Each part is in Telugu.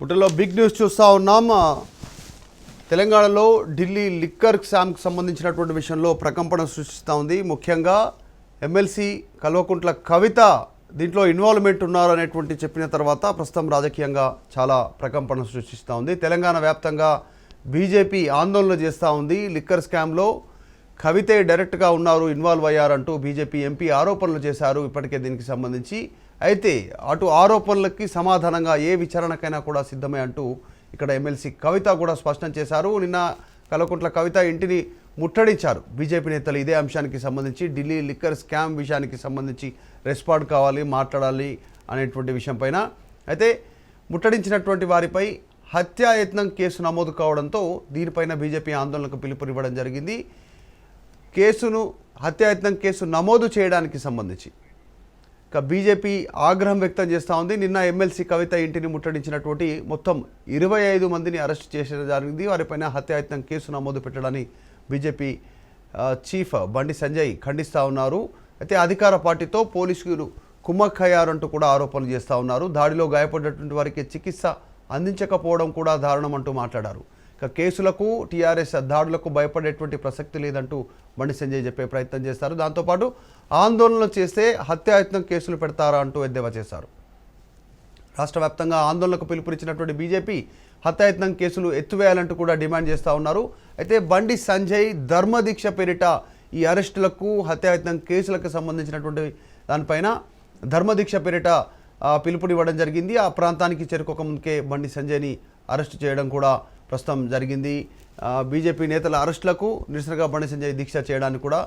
బుట్టలో బిగ్ న్యూస్ చూస్తూ ఉన్నాం. తెలంగాణలో ఢిల్లీ లిక్కర్ స్కామ్కి సంబంధించినటువంటి విషయంలో ప్రకంపన సృష్టిస్తూ ఉంది. ముఖ్యంగా ఎమ్మెల్సీ కల్వకుంట్ల కవిత దీంట్లో ఇన్వాల్వ్మెంట్ ఉన్నారు అనేటువంటి చెప్పిన తర్వాత ప్రస్తుతం రాజకీయంగా చాలా ప్రకంపన సృష్టిస్తూ ఉంది. తెలంగాణ వ్యాప్తంగా బీజేపీ ఆందోళన చేస్తూ ఉంది. లిక్కర్ స్కామ్లో కవితే డైరెక్ట్గా ఉన్నారు, ఇన్వాల్వ్ అయ్యారంటూ బీజేపీ ఎంపీ ఆరోపణలు చేశారు ఇప్పటికే దీనికి సంబంధించి. అయితే అటు ఆరోపణలకి సమాధానంగా ఏ విచారణకైనా కూడా సిద్ధమే అంటూ ఇక్కడ ఎమ్మెల్సీ కవిత కూడా స్పష్టం చేశారు. నిన్న కల్వకుంట్ల కవిత ఇంటిని ముట్టడించారు బీజేపీ నేతలు. ఇదే అంశానికి సంబంధించి ఢిల్లీ లిక్కర్ స్కామ్ విషయానికి సంబంధించి రెస్పాండ్ కావాలి, మాట్లాడాలి అనేటువంటి విషయం పైన. అయితే ముట్టడించినటువంటి వారిపై హత్యాయత్నం కేసు నమోదు కావడంతో దీనిపైన బీజేపీ ఆందోళనకు పిలుపునివ్వడం జరిగింది. హత్యాయత్నం కేసు నమోదు చేయడానికి సంబంధించి ఇక బీజేపీ ఆగ్రహం వ్యక్తం చేస్తూ ఉంది. నిన్న ఎమ్మెల్సీ కవిత ఇంటిని ముట్టడించినటువంటి మొత్తం 25 మందిని అరెస్ట్ చేసడం జరిగింది. వారిపైన హత్యాయత్నం కేసు నమోదు పెట్టడాన్ని బీజేపీ చీఫ్ బండి సంజయ్ ఖండిస్తూ ఉన్నారు. అయితే అధికార పార్టీతో పోలీసులు కుమ్మక్కయ్యారంటూ కూడా ఆరోపణలు చేస్తూ ఉన్నారు. దాడిలో గాయపడినటువంటి వారికి చికిత్స అందించకపోవడం కూడా దారుణం అంటూ మాట్లాడారు. ఇక కేసులకు టీఆర్ఎస్ దాడులకు భయపడేటువంటి ప్రసక్తి లేదంటూ బండి సంజయ్ చెప్పే ప్రయత్నం చేస్తారు. దాంతోపాటు ఆందోళనలు చేస్తే హత్యాయత్నం కేసులు పెడతారా అంటూ ఎద్దేవా చేశారు. రాష్ట్ర వ్యాప్తంగా ఆందోళనకు పిలుపునిచ్చినటువంటి బీజేపీ హత్యాయత్నం కేసులు ఎత్తివేయాలంటూ కూడా డిమాండ్ చేస్తూ ఉన్నారు. అయితే బండి సంజయ్ ధర్మదీక్ష పేరిట ఈ అరెస్టులకు హత్యాయత్నం కేసులకు సంబంధించినటువంటి దానిపైన ధర్మదీక్ష పేరిట పిలుపునివ్వడం జరిగింది. ఆ ప్రాంతానికి చేరుకోక ముందుకే బండి సంజయ్ని అరెస్టు చేయడం కూడా ప్రస్తుతం జరిగింది. బీజేపీ నేతల అరెస్టులకు నిరసనగా బండి సంజయ్ దీక్ష చేయడానికి కూడా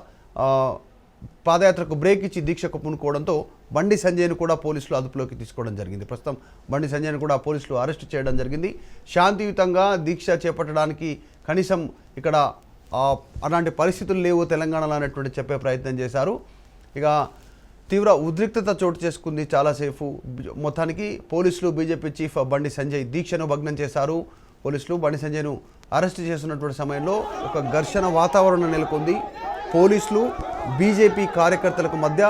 పాదయాత్రకు బ్రేక్ ఇచ్చి దీక్షకు పూనుకోవడంతో బండి సంజయ్ను కూడా పోలీసులు అదుపులోకి తీసుకోవడం జరిగింది. ప్రస్తుతం బండి సంజయ్ను కూడా పోలీసులు అరెస్టు చేయడం జరిగింది. శాంతియుతంగా దీక్ష చేపట్టడానికి కనీసం ఇక్కడ అలాంటి పరిస్థితులు లేవు తెలంగాణలో అనేటువంటి చెప్పే ప్రయత్నం చేశారు. ఇక తీవ్ర ఉద్రిక్తత చోటు చేసుకుంది చాలాసేపు. మొత్తానికి పోలీసులు బీజేపీ చీఫ్ బండి సంజయ్ దీక్షను భగ్నం చేశారు. పోలీసులు బండి సంజయ్ను అరెస్టు చేస్తున్నటువంటి సమయంలో ఒక ఘర్షణ వాతావరణం నెలకొంది. పోలీసులు బీజేపీ కార్యకర్తలకు మధ్య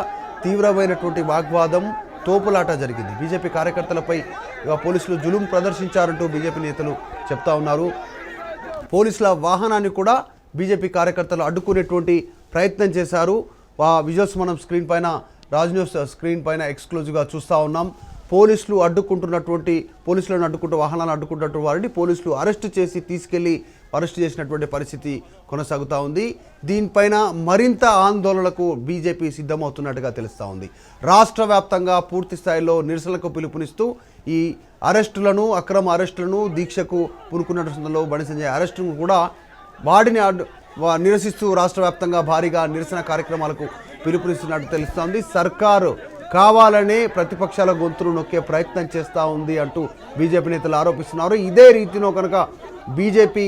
తీవ్రమైనటువంటి వాగ్వాదం, తోపులాట జరిగింది. బీజేపీ కార్యకర్తలపై పోలీసులు జులుం ప్రదర్శించారంటూ బీజేపీ నేతలు చెప్తా ఉన్నారు. పోలీసుల వాహనాన్ని కూడా బీజేపీ కార్యకర్తలు అడ్డుకునేటువంటి ప్రయత్నం చేశారు. విజువల్స్ మనం స్క్రీన్ పైన, రాజ్ న్యూస్ స్క్రీన్ పైన ఎక్స్క్లూజివ్గా చూస్తూ ఉన్నాం. పోలీసులను అడ్డుకుంటూ వాహనాలను అడ్డుకుంటున్నటువంటి వారిని పోలీసులు అరెస్టు చేసి తీసుకెళ్లి అరెస్టు చేసినటువంటి పరిస్థితి కొనసాగుతూ ఉంది. దీనిపైన మరింత ఆందోళనలకు బీజేపీ సిద్ధమవుతున్నట్టుగా తెలుస్తూ ఉంది. రాష్ట్ర వ్యాప్తంగా పూర్తి స్థాయిలో నిరసనలకు పిలుపునిస్తూ ఈ అరెస్టులను, అక్రమ అరెస్టులను, దీక్షకు పూనుకున్న బండి సంజయ్ అరెస్టును కూడా వాడిని నిరసిస్తూ రాష్ట్ర వ్యాప్తంగా భారీగా నిరసన కార్యక్రమాలకు పిలుపునిస్తున్నట్టు తెలుస్తోంది. సర్కారు కావాలనే ప్రతిపక్షాల గొంతును నొక్కే ప్రయత్నం చేస్తూ ఉంది అంటూ బీజేపీ నేతలు ఆరోపిస్తున్నారు. ఇదే రీతిలో కనుక బీజేపీ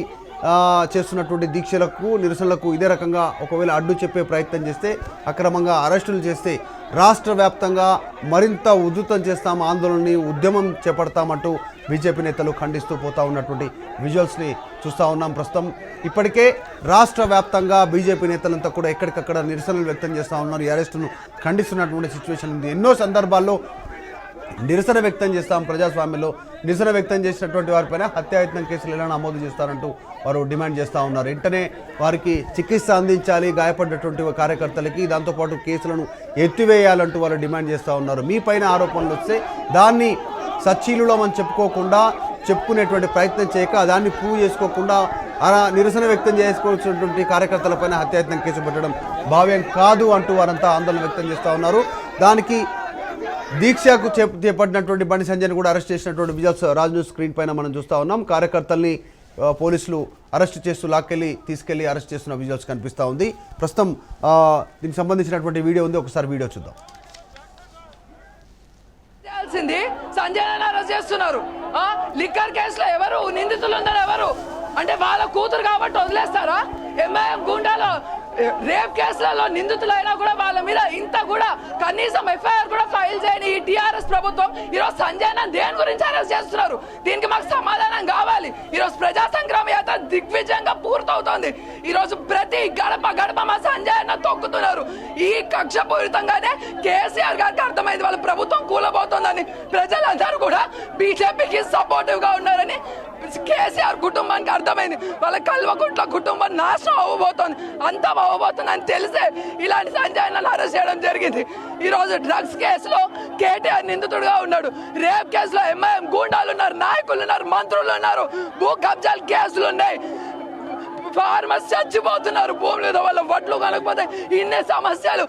చేస్తున్నటువంటి దీక్షలకు, నిరసనలకు ఇదే రకంగా ఒకవేళ అడ్డు చెప్పే ప్రయత్నం చేస్తే, అక్రమంగా అరెస్టులు చేస్తే రాష్ట్ర వ్యాప్తంగా మరింత ఉధృతం చేస్తాం, ఆందోళనని ఉద్యమం చేపడతామంటూ బీజేపీ నేతలు ఖండిస్తూ పోతా ఉన్నటువంటి విజువల్స్ని చూస్తూ ఉన్నాం. ప్రస్తుతం ఇప్పటికే రాష్ట్ర వ్యాప్తంగా బీజేపీ నేతలంతా కూడా ఎక్కడికక్కడ నిరసనలు వ్యక్తం చేస్తూ ఉన్నారు. ఈ అరెస్టును ఖండిస్తున్నటువంటి సిచ్యువేషన్ ఉంది. ఎన్నో సందర్భాల్లో నిరసన వ్యక్తం చేస్తాం, ప్రజాస్వామ్యంలో నిరసన వ్యక్తం చేసినటువంటి వారిపైన హత్యాయత్నం కేసులు ఎలా నమోదు చేస్తారంటూ వారు డిమాండ్ చేస్తూ ఉన్నారు. వెంటనే వారికి చికిత్స అందించాలి గాయపడ్డటువంటి కార్యకర్తలకి, దాంతోపాటు కేసులను ఎత్తివేయాలంటూ వారు డిమాండ్ చేస్తూ ఉన్నారు. మీ పైన ఆరోపణలు వస్తే దాన్ని సచ్చీలులో మనం చెప్పుకునేటువంటి ప్రయత్నం చేయక, దాన్ని ప్రూవ్ చేసుకోకుండా అలా నిరసన వ్యక్తం చేసుకోవాల్సినటువంటి కార్యకర్తలపైన హత్యాయత్నం కేసు పెట్టడం భావ్యం కాదు అంటూ వారంతా ఆందోళన వ్యక్తం చేస్తూ ఉన్నారు. దానికి దీక్షకు చేపట్టినటువంటి బండి సంజయ్ని కూడా అరెస్ట్ చేసినటువంటి విజువల్స్ రాజ్ న్యూస్ స్క్రీన్ పైన మనం చూస్తూ ఉన్నాం. కార్యకర్తల్ని పోలీసులు అరెస్ట్ చేస్తూ తీసుకెళ్లి అరెస్ట్ చేస్తున్న విజువల్స్ కనిపిస్తూ ఉంది. ప్రస్తుతం దీనికి సంబంధించినటువంటి వీడియో ఉంది, ఒకసారి వీడియో చూద్దాం. సంజయ్ అరెస్ట్ చేస్తున్నారు. లిక్కర్ కేసులో ఎవరు నిందితులు ఉన్నారు? ఎవరు అంటే వాళ్ళ కూతురు కాబట్టి వదిలేస్తారా? ఎంఐఎం గుండాలో రేప్ కేసులలో నిందితులైనా కూడా వాళ్ళ మీద ఇంత కూడా కనీసం ఎఫ్ఐఆర్ కూడా ఫైల్ చేయని ఈ టీఆర్ఎస్ ప్రభుత్వం ఈరోజు సంజయ్ దేని గురించి అరెస్ట్ చేస్తున్నారు? దీనికి మాకు సమాధానం కావాలి. ఈరోజు ప్రజా సంగ్రామ యాత్ర దిగ్విజయంగా పూర్తవుతోంది. ఈరోజు ప్రతి గడప గడప మా సంజయ్ అన్న తొక్కుతున్నారు. ఈ కక్షపూరితంగానే కేసీఆర్ గారికి అర్థమైంది వాళ్ళ ప్రభుత్వం కూలబోతోందని. ప్రజలందరూ కూడా బీజేపీకి సపోర్టివ్ గా ఉన్నారని కేసీఆర్ కుటుంబానికి అర్థమైంది. వాళ్ళ కల్వకుంట్ల కుటుంబం నాశనం అవ్వబోతోంది, అంతా అవ్వబోతుంది అని తెలిసే ఇలాంటి సంజయ్ అన్నను అరెస్ట్ చేయడం జరిగింది. ఈ రోజు డ్రగ్స్ కేసులో కేటీఆర్ నిందితుడుగా ఉన్నాడు. రేప్ కేసులో ఎంఐఎం గూండాలు ఉన్నారు, నాయకులు ఉన్నారు, మంత్రులు ఉన్నారు, భూ కబ్జాల కేసులు ఉన్నాయి. ఫార్మర్స్ చచ్చిపోతున్నారు భూముల వల్ల, వడ్లు కనకపోతే ఇన్ని సమస్యలు.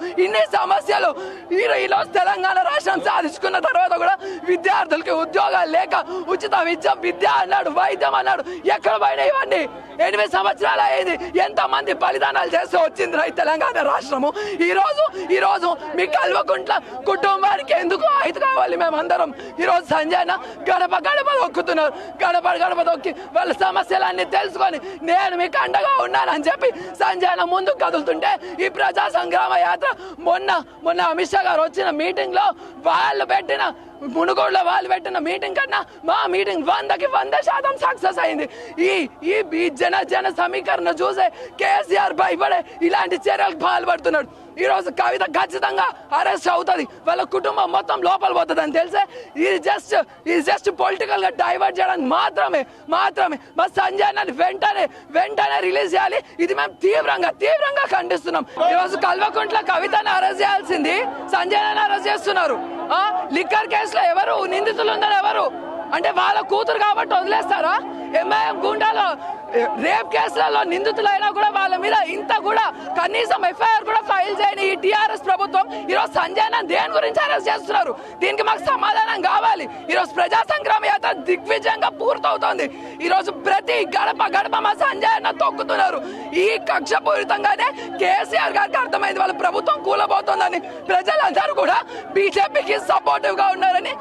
ఈరోజు తెలంగాణ రాష్ట్రం సాధించుకున్న తర్వాత కూడా విద్యార్థులకి ఉద్యోగాలు లేక ఉచిత విద్య అన్నాడు, వైద్యం అన్నాడు, ఎక్కడ పోయినా ఇవన్నీ 8 సంవత్సరాలు అయ్యింది. ఎంతమంది బలిదానాలు చేస్తూ వచ్చింది ఈ తెలంగాణ రాష్ట్రము. ఈరోజు మీ కల్వకుంట్ల కుటుంబానికి ఎందుకు ఆయుధ కావాలి? మేమందరం ఈరోజు సంజయ్ అన్న గడప గడప దొక్కుతున్నారు. గడప దొక్కి వాళ్ళ సమస్యలన్నీ తెలుసుకొని నేను మీకు అండగా ఉన్నానని చెప్పి సంజయ్ అన్న ముందుకు కదులుతుంటే ఈ ప్రజా సంగ్రామ యాత్ర మొన్న అమిత్ షా గారు వచ్చిన మీటింగ్ లో మునుగోడులో వాళ్ళు పెట్టిన మీటింగ్ కన్నా మా మీటింగ్ 100% సక్సెస్ అయింది. ఈ జన సమీకరణ చూసే కేసీఆర్ భయపడే ఇలాంటి చర్యలకు పాల్పడుతున్నాడు. ఈరోజు కవిత ఖచ్చితంగా అరెస్ట్ అవుతుంది, వాళ్ళ కుటుంబం మొత్తం లోపల పోతుంది అని తెలిసే ఇది జస్ట్ పొలిటికల్ గా డైవర్ట్ చేయడానికి మాత్రమే మా సంజయ్ అన్నని వెంటనే రిలీజ్ చేయాలి. ఇది మేము తీవ్రంగా ఖండిస్తున్నాం. ఈరోజు కల్వకుంట్ల కవితని అరెస్ట్ చేయాల్సింది సంజయ్ అన్నని అరెస్ట్ చేస్తున్నారు. లిక్కర్ కేసులో ఎవరు నిందితులు ఉన్నారు? ఎవరు అంటే వాళ్ళ కూతురు కాబట్టి వదిలేస్తారా? ఎంఐఎం గుండాలో రేప్ కేసులలో నిందితులైనా కూడా వాళ్ళ మీద ఇంత కూడా కనీసం ఎఫ్ఐఆర్ కూడా ఫైల్ చేయని ఈ టీఆర్ఎస్ ప్రభుత్వం ఈరోజు సంజయ్ అన్న దేని గురించి అరెస్ట్ చేస్తున్నారు? దీనికి మాకు సమాధానం కావాలి. ఈరోజు ప్రజా సంగ్రామ యాత్ర దిగ్విజయంగా పూర్తవుతోంది. ఈరోజు ప్రతి గడప గడప మా సంజయ్ అన్న తొక్కుతున్నారు. ఈ కక్షపూరితంగానే కేసీఆర్ గారికి అర్థమైంది వాళ్ళ ప్రభుత్వం కూలబోతోందని. ప్రజలందరూ కూడా బీజేపీకి సపోర్టివ్ గా ఉన్నారని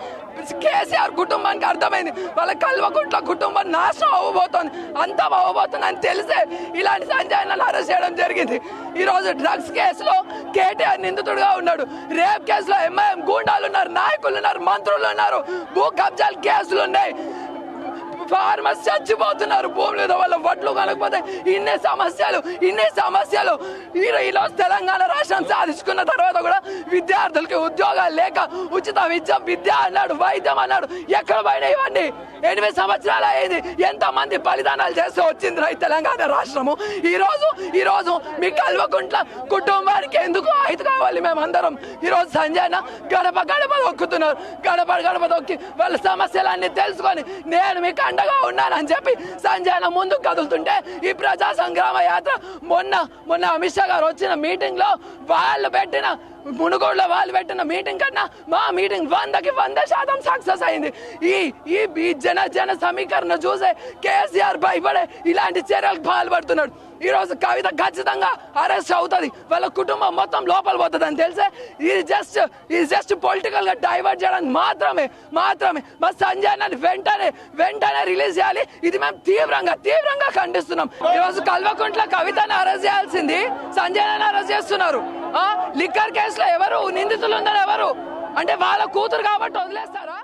కేసీఆర్ కుటుంబానికి అర్థమైంది. వాళ్ళ కల్వకుంట్ల కుటుంబం నాశనం అవ్వబోతోంది, అంతా అవ్వబోతుంది అని తెలిసే ఇలాంటి సంజయ్ అన్నను అరెస్ట్ చేయడం జరిగింది. ఈ రోజు డ్రగ్స్ కేసులో కేటీఆర్ నిందితుడుగా ఉన్నాడు. రేప్ కేసులో ఎంఐఎం గూండాలు ఉన్నారు, నాయకులు ఉన్నారు, మంత్రులు ఉన్నారు, భూ కబ్జాల కేసులు ఉన్నాయి. ఫార్మర్స్ చచ్చిపోతున్నారు భూముల వల్ల, వడ్లు కనకపోతే ఇన్ని సమస్యలు. ఈరోజు తెలంగాణ రాష్ట్రం సాధించుకున్న తర్వాత కూడా విద్యార్థులకి ఉద్యోగాలు లేక ఉచిత విద్య అన్నాడు, వైద్యం అన్నాడు, ఎక్కడ పోయినా ఇవన్నీ 8 సంవత్సరాలు అయ్యింది. ఎంతమంది బలిదానాలు చేస్తూ వచ్చింది ఈ తెలంగాణ రాష్ట్రము. ఈరోజు మీ కల్వకుంట్ల కుటుంబానికి ఎందుకు ఆయుధ కావాలి? మేమందరం ఈరోజు సంజయ్ అన్న గడప దొక్కుతున్నారు. గడప దొక్కి వాళ్ళ సమస్యలన్నీ తెలుసుకొని నేను మీకు అండగా ఉన్నానని చెప్పి సంజయ్ అన్న ముందుకు కదులుతుంటే ఈ ప్రజా సంగ్రామ యాత్ర మొన్న అమిత్ షా గారు వచ్చిన మీటింగ్ లో మునుగోడులో వాళ్ళు పెట్టిన మీటింగ్ కన్నా మా మీటింగ్ 100% సక్సెస్ అయింది. ఈ జన సమీకరణ చూసే కేసీఆర్ భయపడే ఇలాంటి చర్యలకు పాల్పడుతున్నాడు. ఈరోజు కవిత ఖచ్చితంగా అరెస్ట్ అవుతుంది, వాళ్ళ కుటుంబం మొత్తం లోపల పోతుంది అని తెలిసే ఇది జస్ట్ పొలిటికల్ గా డైవర్ట్ చేయడానికి మాత్రమే మా సంజయ్ అన్నని వెంటనే రిలీజ్ చేయాలి. ఇది మేము తీవ్రంగా ఖండిస్తున్నాం. ఈరోజు కల్వకుంట్ల కవితని అరెస్ట్ చేయాల్సింది సంజయ్ అన్నని అరెస్ట్ చేస్తున్నారు. లిక్కర్ కేసులో ఎవరు నిందితులు ఉన్నారు? ఎవరు అంటే వాళ్ళ కూతురు కాబట్టి వదిలేస్తారా?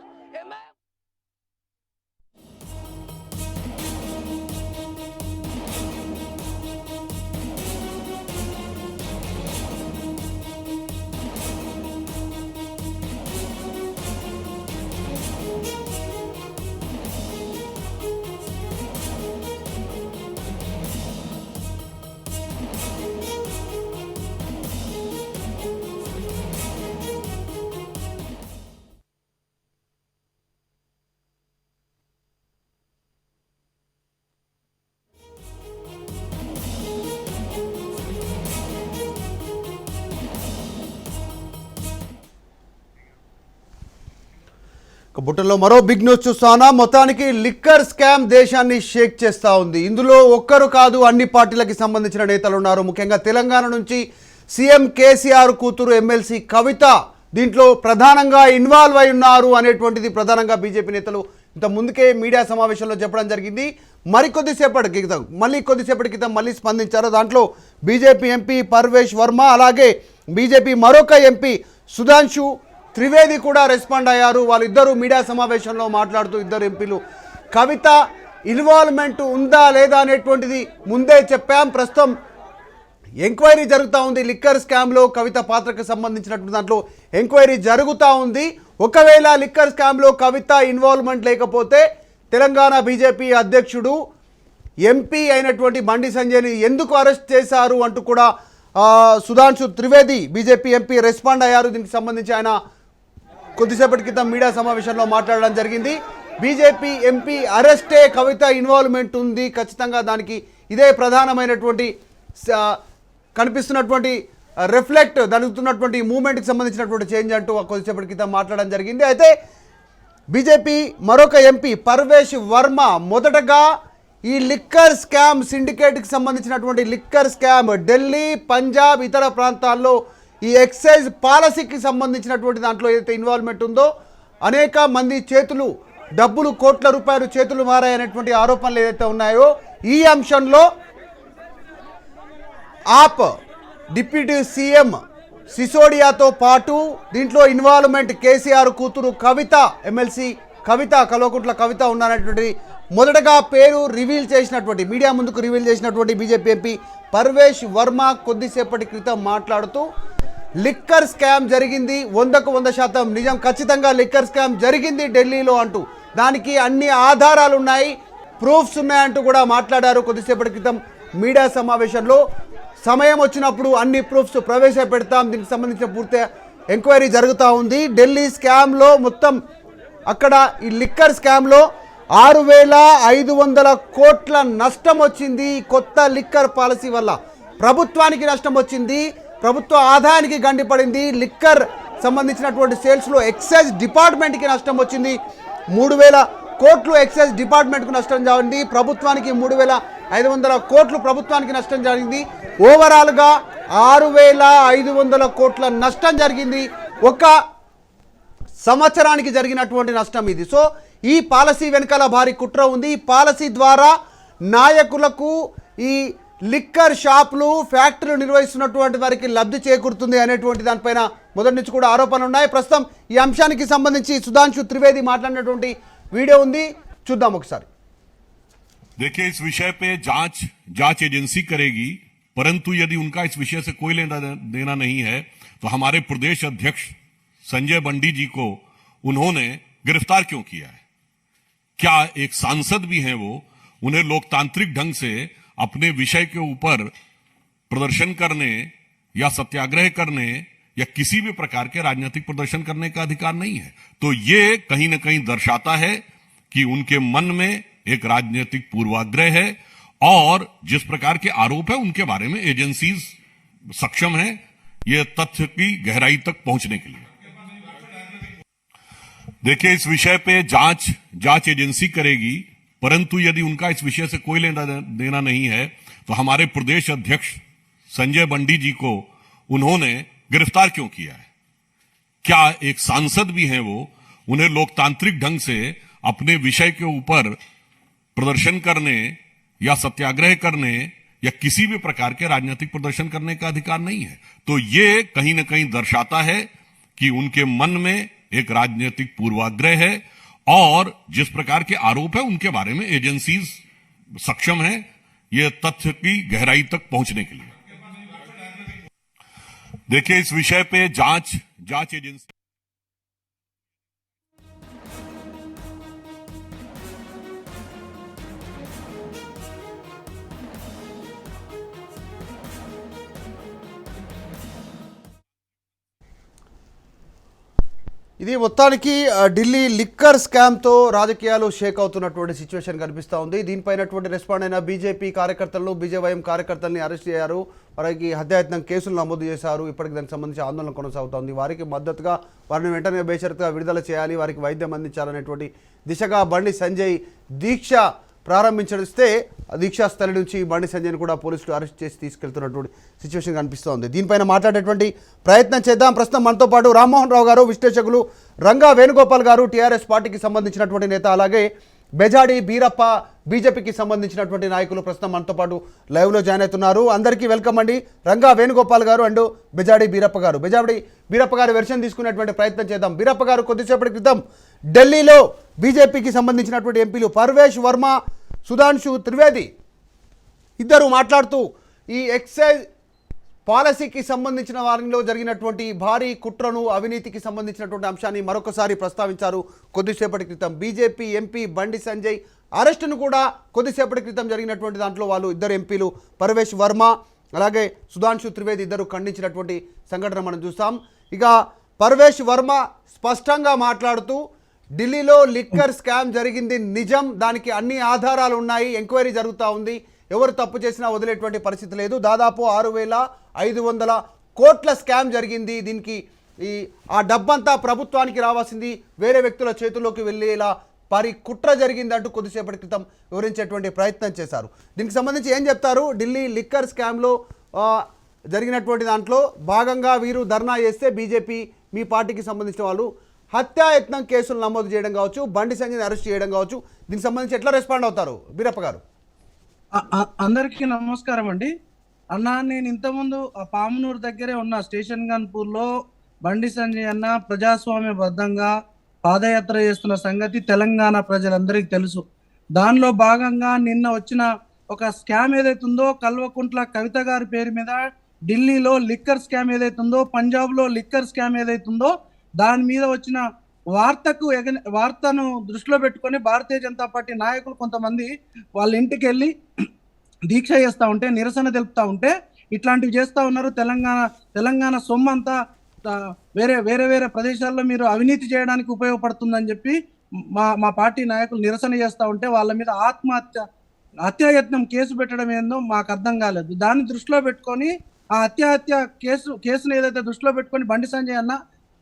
బుట్టలో మరో బిగ్ న్యూస్ చూస్తానా. మొత్తానికి లిక్కర్ స్కామ్ దేశాన్ని షేక్ చేస్తూ ఉంది. ఇందులో ఒక్కరు కాదు, అన్ని పార్టీలకి సంబంధించిన నేతలు ఉన్నారు. ముఖ్యంగా తెలంగాణ నుంచి సీఎం కేసీఆర్ కూతురు ఎమ్మెల్సీ కవిత దీంట్లో ప్రధానంగా ఇన్వాల్వ్ అయి ఉన్నారు అనేటువంటిది ప్రధానంగా బీజేపీ నేతలు ఇంత ముందుకే మీడియా సమావేశంలో చెప్పడం జరిగింది. కొద్దిసేపటి క్రితం మళ్ళీ స్పందించారు. దాంట్లో బీజేపీ ఎంపీ పర్వేష్ వర్మ, అలాగే బీజేపీ మరొక ఎంపీ సుధాంశు త్రివేది కూడా రెస్పాండ్ అయ్యారు. వాళ్ళిద్దరూ మీడియా సమావేశంలో మాట్లాడుతూ ఇద్దరు ఎంపీలు కవిత ఇన్వాల్వ్మెంట్ ఉందా లేదా అనేటువంటిది ముందే చెప్పాం. ప్రస్తుతం ఎంక్వైరీ జరుగుతూ ఉంది. లిక్కర్ స్కామ్లో కవిత పాత్రకు సంబంధించినటువంటి దాంట్లో ఎంక్వైరీ జరుగుతూ ఉంది. ఒకవేళ లిక్కర్ స్కామ్లో కవిత ఇన్వాల్వ్మెంట్ లేకపోతే తెలంగాణ బీజేపీ అధ్యక్షుడు ఎంపీ అయినటువంటి బండి సంజయ్ని ఎందుకు అరెస్ట్ చేశారు అంటూ కూడా Sudhanshu Trivedi BJP MP respond అయ్యారు. దీనికి సంబంధించి ఆయన కొద్దిసేపటి క్రితం మీడియా సమావేశంలో మాట్లాడడం జరిగింది. బీజేపీ ఎంపీ అరెస్టే కవిత ఇన్వాల్వ్మెంట్ ఉంది, ఖచ్చితంగా దానికి ఇదే ప్రధానమైనటువంటి కనిపిస్తున్నటువంటి రిఫ్లెక్ట్ జరుగుతున్నటువంటి మూవ్మెంట్కి సంబంధించినటువంటి చేంజ్ అంటూ కొద్దిసేపటి క్రితం మాట్లాడడం జరిగింది. అయితే బీజేపీ మరొక ఎంపీ పర్వేష్ వర్మ మొదటగా ఈ లిక్కర్ స్కామ్ సిండికేట్కి సంబంధించినటువంటి లిక్కర్ స్కామ్ ఢిల్లీ, పంజాబ్, ఇతర ప్రాంతాల్లో ఈ ఎక్సైజ్ పాలసీకి సంబంధించినటువంటి దాంట్లో ఏదైతే ఇన్వాల్వ్మెంట్ ఉందో అనేక మంది చేతులు డబ్బులు కోట్ల రూపాయలు చేతులు మారాయనేటువంటి ఆరోపణలు ఏదైతే ఉన్నాయో ఈ అంశంలో ఆప్ డిప్యూటీ సీఎం సిసోడియాతో పాటు దీంట్లో ఇన్వాల్వ్మెంట్ కేసీఆర్ కూతురు కవిత, ఎమ్మెల్సీ కవిత, కల్వకుంట్ల కవిత ఉన్నారనేటువంటి మొదటగా పేరు రివీల్ చేసినటువంటి మీడియా ముందుకు రివీల్ చేసినటువంటి బీజేపీ ఎంపీ పర్వేష్ వర్మ కొద్దిసేపటి క్రితం మాట్లాడుతూ లిక్కర్ స్కామ్ జరిగింది, 100కు 100% నిజం, ఖచ్చితంగా లిక్కర్ స్కామ్ జరిగింది ఢిల్లీలో అంటూ దానికి అన్ని ఆధారాలు ఉన్నాయి, ప్రూఫ్స్ ఉన్నాయంటూ కూడా మాట్లాడారు. కొద్దిసేపటి క్రితం మీడియా సమావేశంలో సమయం వచ్చినప్పుడు అన్ని ప్రూఫ్స్ ప్రవేశపెడతాం, దీనికి సంబంధించిన పూర్తి ఎంక్వైరీ జరుగుతూ ఉంది. ఢిల్లీ స్కామ్లో మొత్తం అక్కడ ఈ లిక్కర్ స్కామ్లో 6,500 కోట్ల నష్టం వచ్చింది. కొత్త లిక్కర్ పాలసీ వల్ల ప్రభుత్వానికి నష్టం వచ్చింది, ప్రభుత్వ ఆదాయానికి గండిపడింది. లిక్కర్ సంబంధించినటువంటి సేల్స్లో ఎక్సైజ్ డిపార్ట్మెంట్కి నష్టం వచ్చింది. 3,000 కోట్లు ఎక్సైజ్ డిపార్ట్మెంట్కు నష్టం జరిగింది, ప్రభుత్వానికి 3,500 కోట్లు ప్రభుత్వానికి నష్టం జరిగింది. ఓవరాల్గా 6,500 కోట్ల నష్టం జరిగింది. ఒక సంవత్సరానికి జరిగినటువంటి నష్టం ఇది. సో ఈ పాలసీ వెనకాల భారీ కుట్ర ఉంది. ఈ పాలసీ ద్వారా నాయకులకు, ఈ లిక్కర్ షాపులు, ఫ్యాక్టరీలు నిర్వహిస్తున్నటువంటి వారికి లబ్ధి చేకూరుతుంది అనేటువంటి దానిపైన మొదటి నుంచి కూడా ఆరోపణలు ఉన్నాయి. ప్రస్తుతం ఈ అంశానికి సంబంధించి సుధాంశు త్రివేది మాట్లాడినటువంటి వీడియో ఉంది, చూద్దాం ఒకసారి. देखिए, इस विषय पे जांच एजेंसी करेगी, परंतु यदि उनका इस विषय से कोई लेना देना नहीं है तो हमारे प्रदेश अध्यक्ष संजय बंडी जी को उन्होंने गिरफ्तार क्यों किया है? क्या एक सांसद भी हैं वो? उन्हें लोकतांत्रिक ढंग से अपने विषय के ऊपर प्रदर्शन करने या सत्याग्रह करने या किसी भी प्रकार के राजनीतिक प्रदर्शन करने का अधिकार नहीं है. तो ये कहीं ना कहीं दर्शाता है कि उनके मन में एक राजनीतिक पूर्वाग्रह है और जिस प्रकार के आरोप है उनके बारे में एजेंसीज सक्षम है ये तथ्य की गहराई तक पहुंचने के लिए. देखिए, इस विषय पे जांच एजेंसी करेगी, परंतु यदि उनका इस विषय से कोई लेना देना नहीं है तो हमारे प्रदेश अध्यक्ष संजय बंडी जी को उन्होंने गिरफ्तार क्यों किया है? क्या एक सांसद भी हैं वो? उन्हें लोकतांत्रिक ढंग से अपने विषय के ऊपर प्रदर्शन करने या सत्याग्रह करने या किसी भी प्रकार के राजनीतिक प्रदर्शन करने का अधिकार नहीं है. तो ये कहीं ना कहीं दर्शाता है कि उनके मन में एक राजनीतिक पूर्वाग्रह है और जिस प्रकार के आरोप है उनके बारे में एजेंसीज सक्षम है ये तथ्य की गहराई तक पहुंचने के लिए. देखिए, इस विषय पे जांच एजेंसी ఇది మొత్తానికి ఢిల్లీ లిక్కర్ స్కామ్తో రాజకీయాలు షేక్ అవుతున్నటువంటి సిచ్యువేషన్ కనిపిస్తూ ఉంది. దీనిపైనటువంటి రెస్పాండ్ అయిన బీజేపీ కార్యకర్తలను, బీజేవైఎం కార్యకర్తల్ని అరెస్ట్ చేశారు, వారికి హత్యాయత్నం కేసులు నమోదు చేశారు. ఇప్పటికి దానికి సంబంధించి ఆందోళన కొనసాగుతోంది. వారికి మద్దతుగా వారిని వెంటనే బేషరతుగా విడుదల చేయాలి, వారికి వైద్యం అందించాలనేటువంటి దిశగా బండి సంజయ్ దీక్ష ప్రారంభించడిస్తే దీక్షా స్థలి నుంచి బండి సంజయ్ని కూడా పోలీసులు అరెస్ట్ చేసి తీసుకెళ్తున్నటువంటి సిచ్యువేషన్ కనిపిస్తోంది. దీనిపైన మాట్లాడేటువంటి ప్రయత్నం చేద్దాం. ప్రస్తుతం మనతో పాటు రామ్మోహన్ రావు గారు, విశ్లేషకులు రంగా వేణుగోపాల్ గారు, టీఆర్ఎస్ పార్టీకి సంబంధించినటువంటి నేత, అలాగే బెజాడి బీరప్ప బీజేపీకి సంబంధించినటువంటి నాయకులు ప్రస్తుతం మనతో పాటు లైవ్లో జాయిన్ అవుతున్నారు. అందరికీ వెల్కమ్ అండి. రంగా వేణుగోపాల్ గారు అండ్ బెజాడి బీరప్ప గారు. బెజాడి బీరప్ప గారు వెర్షన్ తీసుకునేటువంటి ప్రయత్నం చేద్దాం. బీరప్ప గారు, కొద్దిసేపటి క్రితం ఢిల్లీలో బీజేపీకి సంబంధించినటువంటి ఎంపీలు పర్వేష్ వర్మ, సుధాంశు త్రివేది ఇద్దరు మాట్లాడుతూ ఈ ఎక్సైజ్ పాలసీకి సంబంధించిన వారిలో జరిగినటువంటి భారీ కుట్రను అవినీతికి సంబంధించినటువంటి అంశాన్ని మరొకసారి ప్రస్తావించారు. కొద్దిసేపటి క్రితం బీజేపీ ఎంపీ బండి సంజయ్ అరెస్టును కూడా కొద్దిసేపటి క్రితం జరిగినటువంటి దాంట్లో వాళ్ళు ఇద్దరు ఎంపీలు పరవేష్ వర్మ అలాగే సుధాంశు త్రివేది ఇద్దరు ఖండించినటువంటి సంఘటన మనం చూస్తాం. ఇక పరవేష్ వర్మ స్పష్టంగా మాట్లాడుతూ ఢిల్లీలో లిక్కర్ స్కామ్ జరిగింది నిజం, దానికి అన్ని ఆధారాలు ఉన్నాయి, ఎంక్వైరీ జరుగుతూ ఉంది, ఎవరు తప్పు చేసినా వదిలేటువంటి పరిస్థితి లేదు, దాదాపు 6,500 కోట్ల స్కామ్ జరిగింది, దీనికి ఆ డబ్బంతా ప్రభుత్వానికి రావాల్సింది వేరే వ్యక్తుల చేతుల్లోకి వెళ్ళేలా కుట్ర జరిగింది అంటూ కొద్దిసేపటి క్రితం వివరించేటువంటి ప్రయత్నం చేశారు. దీనికి సంబంధించి ఏం చెప్తారు? ఢిల్లీ లిక్కర్ స్కామ్లో జరిగినటువంటి దాంట్లో భాగంగా వీరు ధర్నా చేస్తే బీజేపీ మీ పార్టీకి సంబంధించిన వాళ్ళు హత్యాయత్నం కేసులు నమోదు చేయడం కావచ్చు, బండి సంజయ్ని అరెస్ట్ చేయడం కావచ్చు, దీనికి సంబంధించి ఎట్లా రెస్పాండ్ అవుతారు బీరప్ప గారు? అందరికీ నమస్కారం అండి. అన్న, నేను ఇంతకుముందు పామునూరు దగ్గరే ఉన్న స్టేషన్ గన్పూర్లో బండి సంజయ్ అన్న ప్రజాస్వామ్యబద్ధంగా పాదయాత్ర చేస్తున్న సంగతి తెలంగాణ ప్రజలందరికీ తెలుసు. దానిలో భాగంగా నిన్న వచ్చిన ఒక స్కామ్ ఏదైతుందో కల్వకుంట్ల కవిత గారి పేరు మీద ఢిల్లీలో లిక్కర్ స్కామ్ ఏదైతుందో, పంజాబ్లో లిక్కర్ స్కామ్ ఏదైతుందో దాని మీద వచ్చిన వార్తను దృష్టిలో పెట్టుకొని భారతీయ జనతా పార్టీ నాయకులు కొంతమంది వాళ్ళ ఇంటికి వెళ్ళి దీక్ష చేస్తూ ఉంటే, నిరసన తెలుపుతూ ఉంటే ఇట్లాంటివి చేస్తూ ఉన్నారు. తెలంగాణ సొమ్మంతా వేరే వేరే వేరే ప్రదేశాల్లో మీరు అవినీతి చేయడానికి ఉపయోగపడుతుందని చెప్పి మా పార్టీ నాయకులు నిరసన చేస్తూ ఉంటే వాళ్ళ మీద హత్యాయత్నం కేసు పెట్టడం ఏందో మాకు అర్థం కాలేదు. దాన్ని దృష్టిలో పెట్టుకొని ఆ హత్య కేసును ఏదైతే దృష్టిలో పెట్టుకొని బండి సంజయ్ అన్న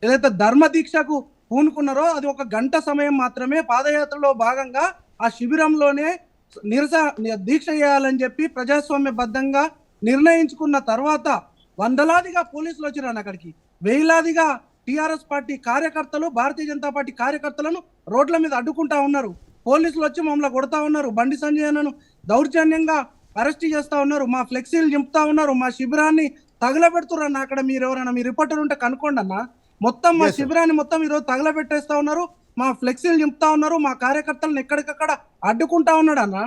ఏదైతే ధర్మ దీక్షకు పూనుకున్నారో అది 1 గంట సమయం మాత్రమే. పాదయాత్రలో భాగంగా ఆ శిబిరంలోనే దీక్ష చేయాలని చెప్పి ప్రజాస్వామ్యబద్ధంగా నిర్ణయించుకున్న తర్వాత వందలాదిగా పోలీసులు వచ్చిరాను అక్కడికి. వేలాదిగా టిఆర్ఎస్ పార్టీ కార్యకర్తలు, భారతీయ జనతా పార్టీ కార్యకర్తలను రోడ్ల మీద అడ్డుకుంటా ఉన్నారు. పోలీసులు వచ్చి మమ్మల్ని కొడతా ఉన్నారు. బండి సంజయ్ అన్నను దౌర్జన్యంగా అరెస్ట్ చేస్తా ఉన్నారు. మా ఫ్లెక్సీలు చింపుతా ఉన్నారు. మా శిబిరాన్ని తగలబెడుతున్నారు. అక్కడ మీరు ఎవరైనా మీ రిపోర్టర్ ఉంటే కనుక్కోండి అన్న. మొత్తం మా శిబిరాన్ని మొత్తం ఈరోజు తగలబెట్టేస్తా ఉన్నారు. మా ఫ్లెక్సీలు చింపుతా ఉన్నారు. మా కార్యకర్తలను ఎక్కడికక్కడ అడ్డుకుంటా ఉన్నాడు అన్న.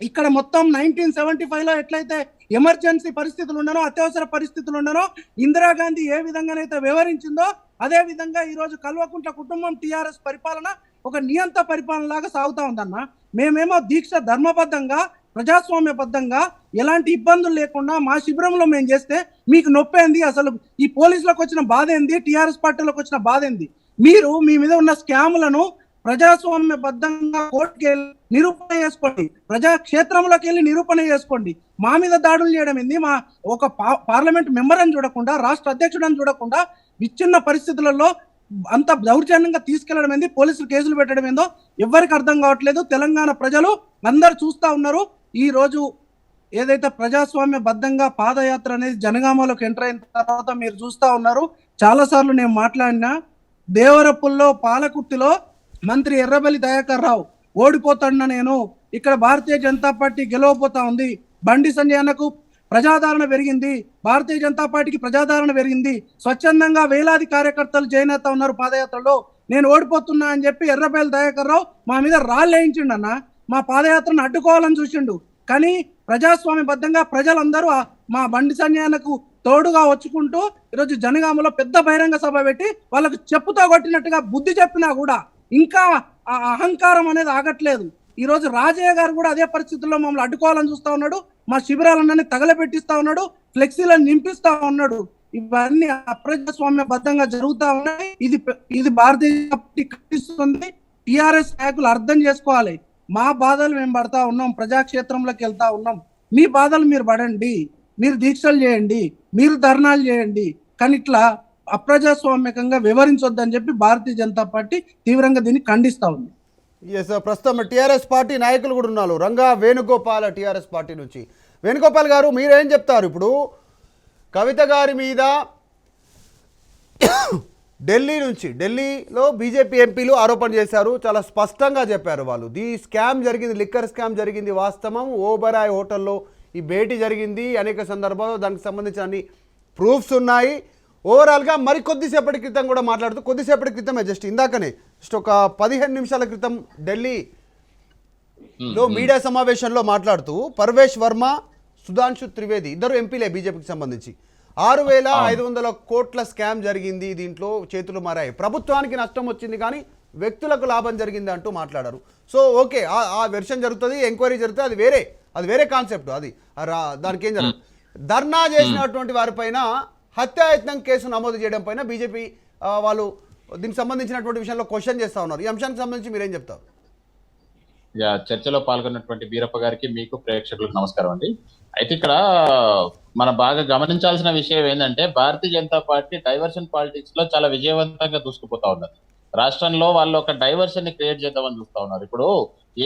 ఇక్కడ మొత్తం 1975లో ఎట్లయితే ఎమర్జెన్సీ పరిస్థితులు ఉండనో, అత్యవసర పరిస్థితులు ఉండనో, ఇందిరాగాంధీ ఏ విధంగానైతే వివరించిందో అదే విధంగా ఈ రోజు కల్వకుంట్ల కుటుంబం టిఆర్ఎస్ పరిపాలన ఒక నియంత పరిపాలన లాగా సాగుతా ఉందన్న. మేమేమో దీక్ష ధర్మబద్ధంగా ప్రజాస్వామ్యబద్ధంగా ఎలాంటి ఇబ్బందులు లేకుండా మా శిబిరంలో మేము చేస్తే మీకు నొప్పేంది? అసలు ఈ పోలీసులకు వచ్చిన బాధ ఏంది? టిఆర్ఎస్ పార్టీలకు వచ్చిన బాధ ఏంది? మీరు మీ మీద ఉన్న స్కాములను ప్రజాస్వామ్యబద్ధంగా కోర్టుకి వెళ్ళి నిరూపణ చేసుకోండి, ప్రజాక్షేత్రంలోకి వెళ్ళి నిరూపణ చేసుకోండి. మా మీద దాడులు చేయడం ఏంది? మా ఒక పార్లమెంట్ మెంబర్ అని చూడకుండా, రాష్ట్ర అధ్యక్షుడు అని చూడకుండా విచ్ఛిన్న పరిస్థితులలో అంత దౌర్జన్యంగా తీసుకెళ్లడం ఏంది? పోలీసులు కేసులు పెట్టడం ఏందో ఎవరికి అర్థం కావట్లేదు. తెలంగాణ ప్రజలు అందరు చూస్తా ఉన్నారు. ఈ రోజు ఏదైతే ప్రజాస్వామ్యబద్ధంగా పాదయాత్ర అనేది జనగామలోకి ఎంటర్ అయిన తర్వాత మీరు చూస్తా ఉన్నారు. చాలా సార్లు నేను మాట్లాడినా, దేవరపుల్లో పాలకుర్తిలో మంత్రి ఎర్రబెల్లి దయాకర్ రావు ఓడిపోతాడన్నా, నేను ఇక్కడ భారతీయ జనతా పార్టీ గెలవబోతా ఉంది, బండి సంజయ్ అన్నకు ప్రజాదరణ పెరిగింది, భారతీయ జనతా పార్టీకి ప్రజాదరణ పెరిగింది, స్వచ్ఛందంగా వేలాది కార్యకర్తలు జైనత ఉన్నారు పాదయాత్రలో, నేను ఓడిపోతున్నా అని చెప్పి ఎర్రబెల్లి దయాకర్ రావు మా మీద రాళ్ళు వేయించిండు అన్న. మా పాదయాత్రను అడ్డుకోవాలని చూసిండు. కానీ ప్రజాస్వామ్యబద్ధంగా ప్రజలందరూ మా బండి సంజయ్ అన్నకు తోడుగా వచ్చుకుంటూ ఈరోజు జనగామలో పెద్ద బహిరంగ సభ పెట్టి వాళ్ళకు చెప్పుతో కొట్టినట్టుగా బుద్ధి చెప్పినా కూడా ఇంకా ఆ అహంకారం అనేది ఆగట్లేదు. ఈ రోజు రాజయ్య గారు కూడా అదే పరిస్థితుల్లో మమ్మల్ని అడ్డుకోవాలని చూస్తా ఉన్నాడు. మా శిబిరాలన్నీ తగలబెట్టిస్తా ఉన్నాడు, ఫ్లెక్సీలను నింపిస్తా ఉన్నాడు. ఇవన్నీ అప్రజాస్వామ్యబద్ధంగా జరుగుతా ఉన్నాయి. ఇది భారతీయ పార్టీ ఖండిస్తుంది. టిఆర్ఎస్ నాయకులు అర్థం చేసుకోవాలి. మా బాధలు మేము పడతా ఉన్నాం, ప్రజాక్షేత్రంలోకి వెళ్తా ఉన్నాం. మీ బాధలు మీరు పడండి, మీరు దీక్షలు చేయండి, మీరు ధర్నాలు చేయండి, కానీ ఇట్లా అప్రజాస్వామ్యకంగా వివరించొద్దని చెప్పి భారతీయ జనతా పార్టీ తీవ్రంగా దీన్ని ఖండిస్తా ఉంది. ప్రస్తుతం టిఆర్ఎస్ పార్టీ నాయకులు కూడా ఉన్నారు. రంగా వేణుగోపాల్ టిఆర్ఎస్ పార్టీ నుంచి. వేణుగోపాల్ గారు, మీరేం చెప్తారు? ఇప్పుడు కవిత గారి మీద ఢిల్లీలో బీజేపీ ఎంపీలు ఆరోపణ చేశారు. చాలా స్పష్టంగా చెప్పారు వాళ్ళు. స్కామ్ జరిగింది, లిక్కర్ స్కామ్ జరిగింది వాస్తవం. ఓబరాయ్ హోటల్లో ఈ భేటీ జరిగింది అనేక సందర్భాల్లో, దానికి సంబంధించిన అన్ని ప్రూఫ్స్ ఉన్నాయి. ఓవరాల్గా కొద్దిసేపటి క్రితం కూడా మాట్లాడుతూ, కొద్దిసేపటి క్రితమే జస్ట్ ఇందాకనే ఒక 15 నిమిషాల క్రితం ఢిల్లీ లో మీడియా సమావేశంలో మాట్లాడుతూ పర్వేష్ వర్మ, సుధాంశు త్రివేది ఇద్దరు ఎంపీలే బీజేపీకి సంబంధించి 6,500 కోట్ల స్కామ్ జరిగింది, దీంట్లో చేతులు మారాయి, ప్రభుత్వానికి నష్టం వచ్చింది కానీ వ్యక్తులకు లాభం జరిగింది అంటూ మాట్లాడారు. సో ఓకే, ఆ వెర్షన్ జరుగుతుంది, ఎంక్వైరీ జరుగుతుంది, అది వేరే కాన్సెప్ట్, అది దానికి ఏం జరుగుతుంది. ధర్నా చేసినటువంటి వారిపైన హత్యాయత్నం కేసు నమోదు చేయడం పైన బీజేపీ వాళ్ళు దీనికి సంబంధించినటువంటి విషయంలో క్వశ్చన్ చేస్తా ఉన్నారు. ఈ అంశానికి సంబంధించి మీరేం చెప్తారు? చర్చలో పాల్గొన్నటువంటి వీరప్ప గారికి, మీకు ప్రేక్షకులకు నమస్కారం అండి. అయితే ఇక్కడ మనం బాగా గమనించాల్సిన విషయం ఏంటంటే, Bharatiya Janata party diversion politics లో చాలా విజయవంతంగా దూసుకుపోతా ఉన్నారు. రాష్ట్రంలో వాళ్ళు ఒక డైవర్షన్ ని క్రియేట్ చేద్దామని చూస్తా ఉన్నారు. ఇప్పుడు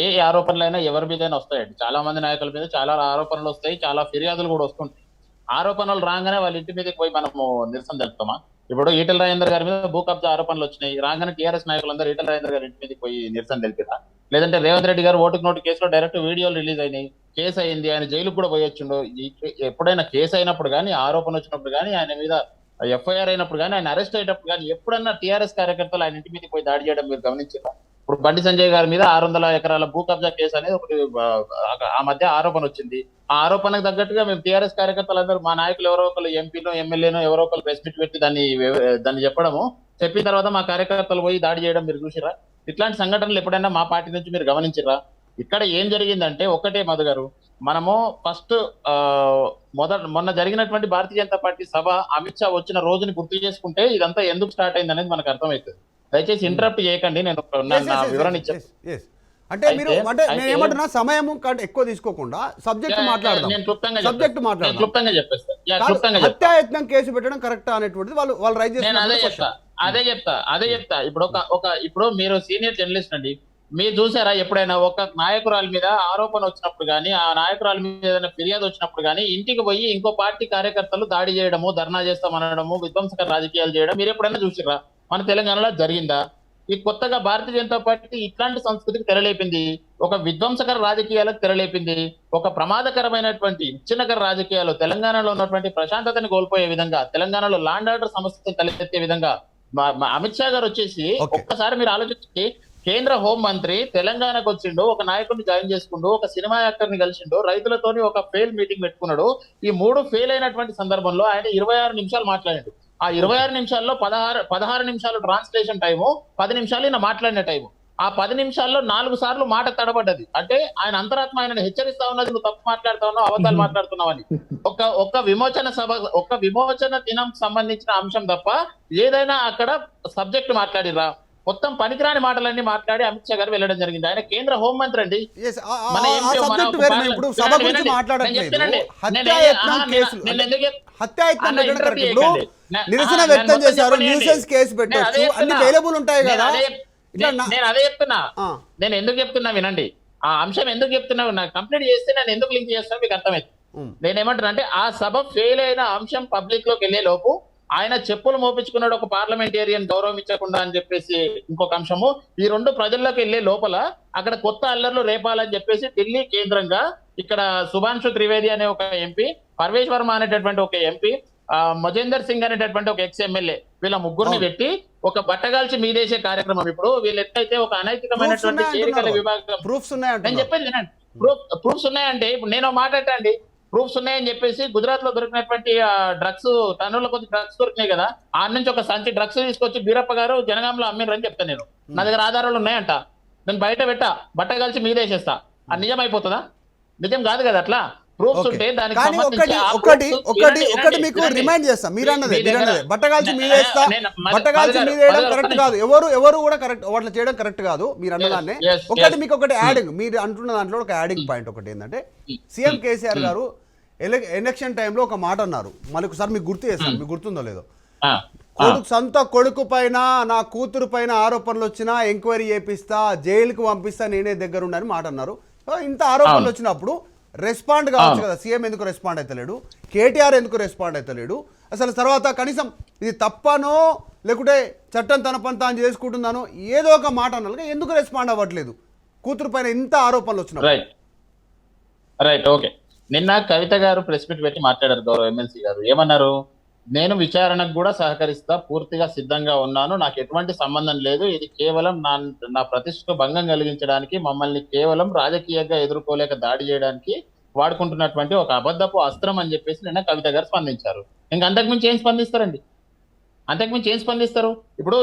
ఏ ఆరోపణలైనా ఎవరి మీదైనా వస్తాయండి, చాలా మంది నాయకుల మీద చాలా ఆరోపణలు వస్తాయి, చాలా ఫిర్యాదులు కూడా వస్తుంటాయి. ఆరోపణలు రాగానే వాళ్ళ ఇంటి మీదకి పోయి మనము నిరసన తెలుపుతామా? ఇప్పుడు ఈటెల రాజేందర్ గారి మీద భూ కబ్జా ఆరోపణలు వచ్చినాయి, రాగానే టీఆర్ఎస్ నాయకులందరూ ఈటెల రాజేందర్ గారి ఇంటి మీదకి పోయి నిరసన తెలిపిరా? లేదంటే రేవంత్ రెడ్డి గారు ఓటుకు నోటు కేసులో డైరెక్ట్ వీడియోలు రిలీజ్ అయినాయి, కేసు అయింది, ఆయన జైలుకు కూడా పోయొచ్చుండు. ఎప్పుడైనా కేసు అయినప్పుడు కానీ, ఆరోపణ వచ్చినప్పుడు కానీ, ఆయన మీద ఎఫ్ఐఆర్ అయినప్పుడు కానీ, ఆయన అరెస్ట్ అయినప్పుడు కానీ ఎప్పుడన్నా టీఆర్ఎస్ కార్యకర్తలు ఆయన ఇంటి మీదకి పోయి దాడి చేయడం మీరు గమనించారా? ఇప్పుడు బండి సంజయ్ గారి మీద 600 ఎకరాల భూ కబ్జా కేసు అనేది ఒకటి ఆ మధ్య ఆరోపణ వచ్చింది. ఆ ఆరోపణకు తగ్గట్టుగా మేము టీఆర్ఎస్ కార్యకర్తలందరూ, మా నాయకులు ఎవరో ఒకరు, ఎంపీనో ఎమ్మెల్యేనో ఎవరో ఒకరు ప్రెస్ మీట్ పెట్టి దాన్ని చెప్పిన తర్వాత మా కార్యకర్తలు పోయి దాడి చేయడం మీరు చూసిరా? ఇట్లాంటి సంఘటనలు ఎప్పుడైనా మా పార్టీ నుంచి మీరు గమనించిరా? ఇక్కడ ఏం జరిగిందంటే ఒకటే మధు గారు, మనము ఫస్ట్ మొన్న జరిగినటువంటి భారతీయ జనతా పార్టీ సభ అమిత్ షా వచ్చిన రోజుని గుర్తు చేసుకుంటే ఇదంతా ఎందుకు స్టార్ట్ అయింది అనేది మనకు అర్థమవుతుంది. దయచేసి ఇంటరప్ట్ చేయకండి, నేను నా వివరణ ఇచ్చాను. అంటే మీరు అంటే నేను ఏమంటున్నా, సమయం ఎక్కువ తీసుకోకుండా సబ్జెక్ట్ మాట్లాడదాం. సబ్జెక్ట్ మాట్లాడదాం. హత్యాయత్నం కేసు పెట్టడం కరెక్ట్ అనేటువంటిది వాళ్ళు రైజ్ చేస్తారు. అదే చెప్తా. ఇప్పుడు మీరు సీనియర్ జర్నలిస్ట్ అండి, మీరు చూసారా ఎప్పుడైనా ఒక నాయకురాలి మీద ఆరోపణ వచ్చినప్పుడు కానీ, ఆ నాయకురాలి మీద ఏదైనా ఫిర్యాదు వచ్చినప్పుడు కానీ ఇంటికి పోయి ఇంకో పార్టీ కార్యకర్తలు దాడి చేయడము, ధర్నా చేస్తామనడము, విధ్వంసకర రాజకీయాలు చేయడం మీరు ఎప్పుడైనా చూసిరా? మన తెలంగాణలో జరిగిందా? ఈ కొత్తగా భారతీయ జనతా పార్టీ ఇట్లాంటి సంస్కృతికి తెరలేపింది, ఒక విధ్వంసకర రాజకీయాలకు తెరలేపింది, ఒక ప్రమాదకరమైనటువంటి విచ్ఛిన్నకర రాజకీయాలు, తెలంగాణలో ఉన్నటువంటి ప్రశాంతతని కోల్పోయే విధంగా, తెలంగాణలో లాండ్ ఆర్డర్ సమస్యను తలెత్తే విధంగా అమిత్ షా గారు వచ్చేసి ఒక్కసారి మీరు ఆలోచించి, కేంద్ర హోం మంత్రి తెలంగాణకు వచ్చిండు, ఒక నాయకుడిని జాయిన్ చేసుకుండు, ఒక సినిమా యాక్టర్ ని కలిసిండు, రైతులతోని ఒక ఫెయిల్ మీటింగ్ పెట్టుకున్నాడు. ఈ 3 ఫెయిల్ అయినటువంటి సందర్భంలో ఆయన 26 నిమిషాలు మాట్లాడాడు. ఆ 26 నిమిషాల్లో 16 నిమిషాలు ట్రాన్స్లేషన్ టైము, 10 నిమిషాలు ఈయన మాట్లాడిన టైము. ఆ 10 నిమిషాల్లో 4 సార్లు మాట తడబడ్డది. అంటే ఆయన అంతరాత్మ ఆయనను హెచ్చరిస్తా ఉన్నది, నువ్వు తప్పు మాట్లాడుతా ఉన్నావు, అబద్ధాలు మాట్లాడుతున్నావని. ఒక విమోచన దినం సంబంధించిన అంశం తప్ప ఏదైనా అక్కడ సబ్జెక్ట్ మాట్లాడిరా? మొత్తం పనికిరాని మాటలన్నీ మాట్లాడి అమిత్ షా గారు వెళ్ళడం జరిగింది. ఆయన కేంద్ర హోంమంత్రి అండి. నిరసన వ్యక్తం చేశారు, న్యూసెన్స్ కేసు పెట్టొచ్చు, అన్ని అవైలబుల్ ఉంటాయి కదా. నేను అదే చెప్తున్నా, నేను ఎందుకు చెప్తున్నా వినండి. ఆ అంశం ఎందుకు చెప్తున్నా, నాకు కంప్లీట్ చేస్తే నేను ఎందుకు లింక్ చేస్తాను మీకు అర్థమైంది. నేనేమంటున్నా అంటే, ఆ సభ ఫెయిల్ అయిన అంశం పబ్లిక్ లోకి వెళ్లే లోపు ఆయన చెప్పులు మోపించుకున్నాడు, ఒక పార్లమెంటేరియన్ గౌరవించకుండా అని చెప్పేసి ఇంకొక అంశము. ఈ 2 ప్రజల్లోకి వెళ్లే లోపల అక్కడ కొత్త అల్లర్లు రేపాలని చెప్పేసి ఢిల్లీ కేంద్రంగా ఇక్కడ సుభాంశు త్రివేది అనే ఒక ఎంపీ, పర్వేష్ వర్మ అనేటటువంటి ఒక ఎంపీ, మజేందర్ సింగ్ అనేటటువంటి ఒక ఎక్స్-ఎమ్మెల్యే, వీళ్ళ ముగ్గురిని పెట్టి ఒక బట్టగాల్చి మీదేసే కార్యక్రమం. ఇప్పుడు వీళ్ళు ఎట్లయితే ఒక అనైతికమైనటువంటి చేరికల విభాగం, నేను చెప్పేది వినండి, ప్రూఫ్స్ ఉన్నాయంటే, ఇప్పుడు నేను మాట్లాడటండి, ప్రూఫ్స్ ఉన్నాయని చెప్పేసి గుజరాత్ లో దొరికినటువంటి డ్రగ్స్, టన్నుల కొద్ది డ్రగ్స్ దొరికినాయి కదా, ఆ నుంచి ఒక సంచి డ్రగ్స్ తీసుకొచ్చి బీరప్ప గారు జనగాంలో అమ్మిరని చెప్తాను నేను. నా దగ్గర ఆధారాలు ఉన్నాయంట, నేను బయట పెట్టా, బట్ట కలిసి మీదేసేస్తా. అది నిజం అయిపోతుందా? నిజం కాదు కదా. అట్లా ప్రూఫ్స్ ఉంటే దానికి ఒకటి మీకు రిమైండ్ చేస్తాం. మీరు అన్నదే బట్టగాల్చి మీదేస్తా, బట్టగాల్చి మీదేయడం కరెక్ట్ కాదు, ఎవరు కూడా కరెక్ట్ అట్లా చేయడం కరెక్ట్ కాదు మీరు అన్నదాన్నే. మీకు ఒకటి యాడింగ్, మీరు అంటున్న దాంట్లో ఒక యాడింగ్ పాయింట్ ఒకటి ఏంటంటే, సీఎం కేసీఆర్ గారు ఎలక్షన్ టైంలో ఒక మాట అన్నారు, మళ్ళీ ఒకసారి మీకు గుర్తు చేస్తాను, మీకు గుర్తుందో లేదో. సొంత కొడుకు పైన, నా కూతురు పైన ఆరోపణలు వచ్చినా ఎంక్వైరీ చేపిస్తా, జైలుకు పంపిస్తా, నేనే దగ్గరుండని మాట అన్నారు. ఇంత ఆరోపణలు వచ్చినప్పుడు రెస్పాండ్ కావచ్చు కదా, సీఎం ఎందుకు రెస్పాండ్ అవుతలేడు, కేటీఆర్ ఎందుకు రెస్పాండ్ అవుతలేడు అసలు? తర్వాత కనీసం ఇది తప్పనో లేకుంటే చట్టం తన పని తాను చేసుకుంటుందానో ఏదో ఒక మాట అన్నాక ఎందుకు రెస్పాండ్ అవ్వట్లేదు కూతురు పైన ఇంత ఆరోపణలు వచ్చినప్పుడు? Right okay. నిన్న కవిత గారు ప్రెస్ మీట్ పెట్టి మాట్లాడారు, గౌరవ ఎమ్మెల్సీ గారు. ఏమన్నారు? నేను విచారణకు కూడా సహకరిస్తా, పూర్తిగా సిద్ధంగా ఉన్నాను. నాకు ఎటువంటి సంబంధం లేదు. ఇది కేవలం నా ప్రతిష్టకు భంగం కలిగించడానికి, మమ్మల్ని కేవలం రాజకీయంగా ఎదుర్కోలేక దాడి చేయడానికి వాడుకుంటున్నటువంటి ఒక అబద్ధపు అస్త్రం అని చెప్పేసి నిన్న కవిత గారు స్పందించారు. ఇంకా అంతకుమించి ఏం స్పందిస్తారండి? అంతకుమించి ఏం స్పందిస్తారు? ఇప్పుడు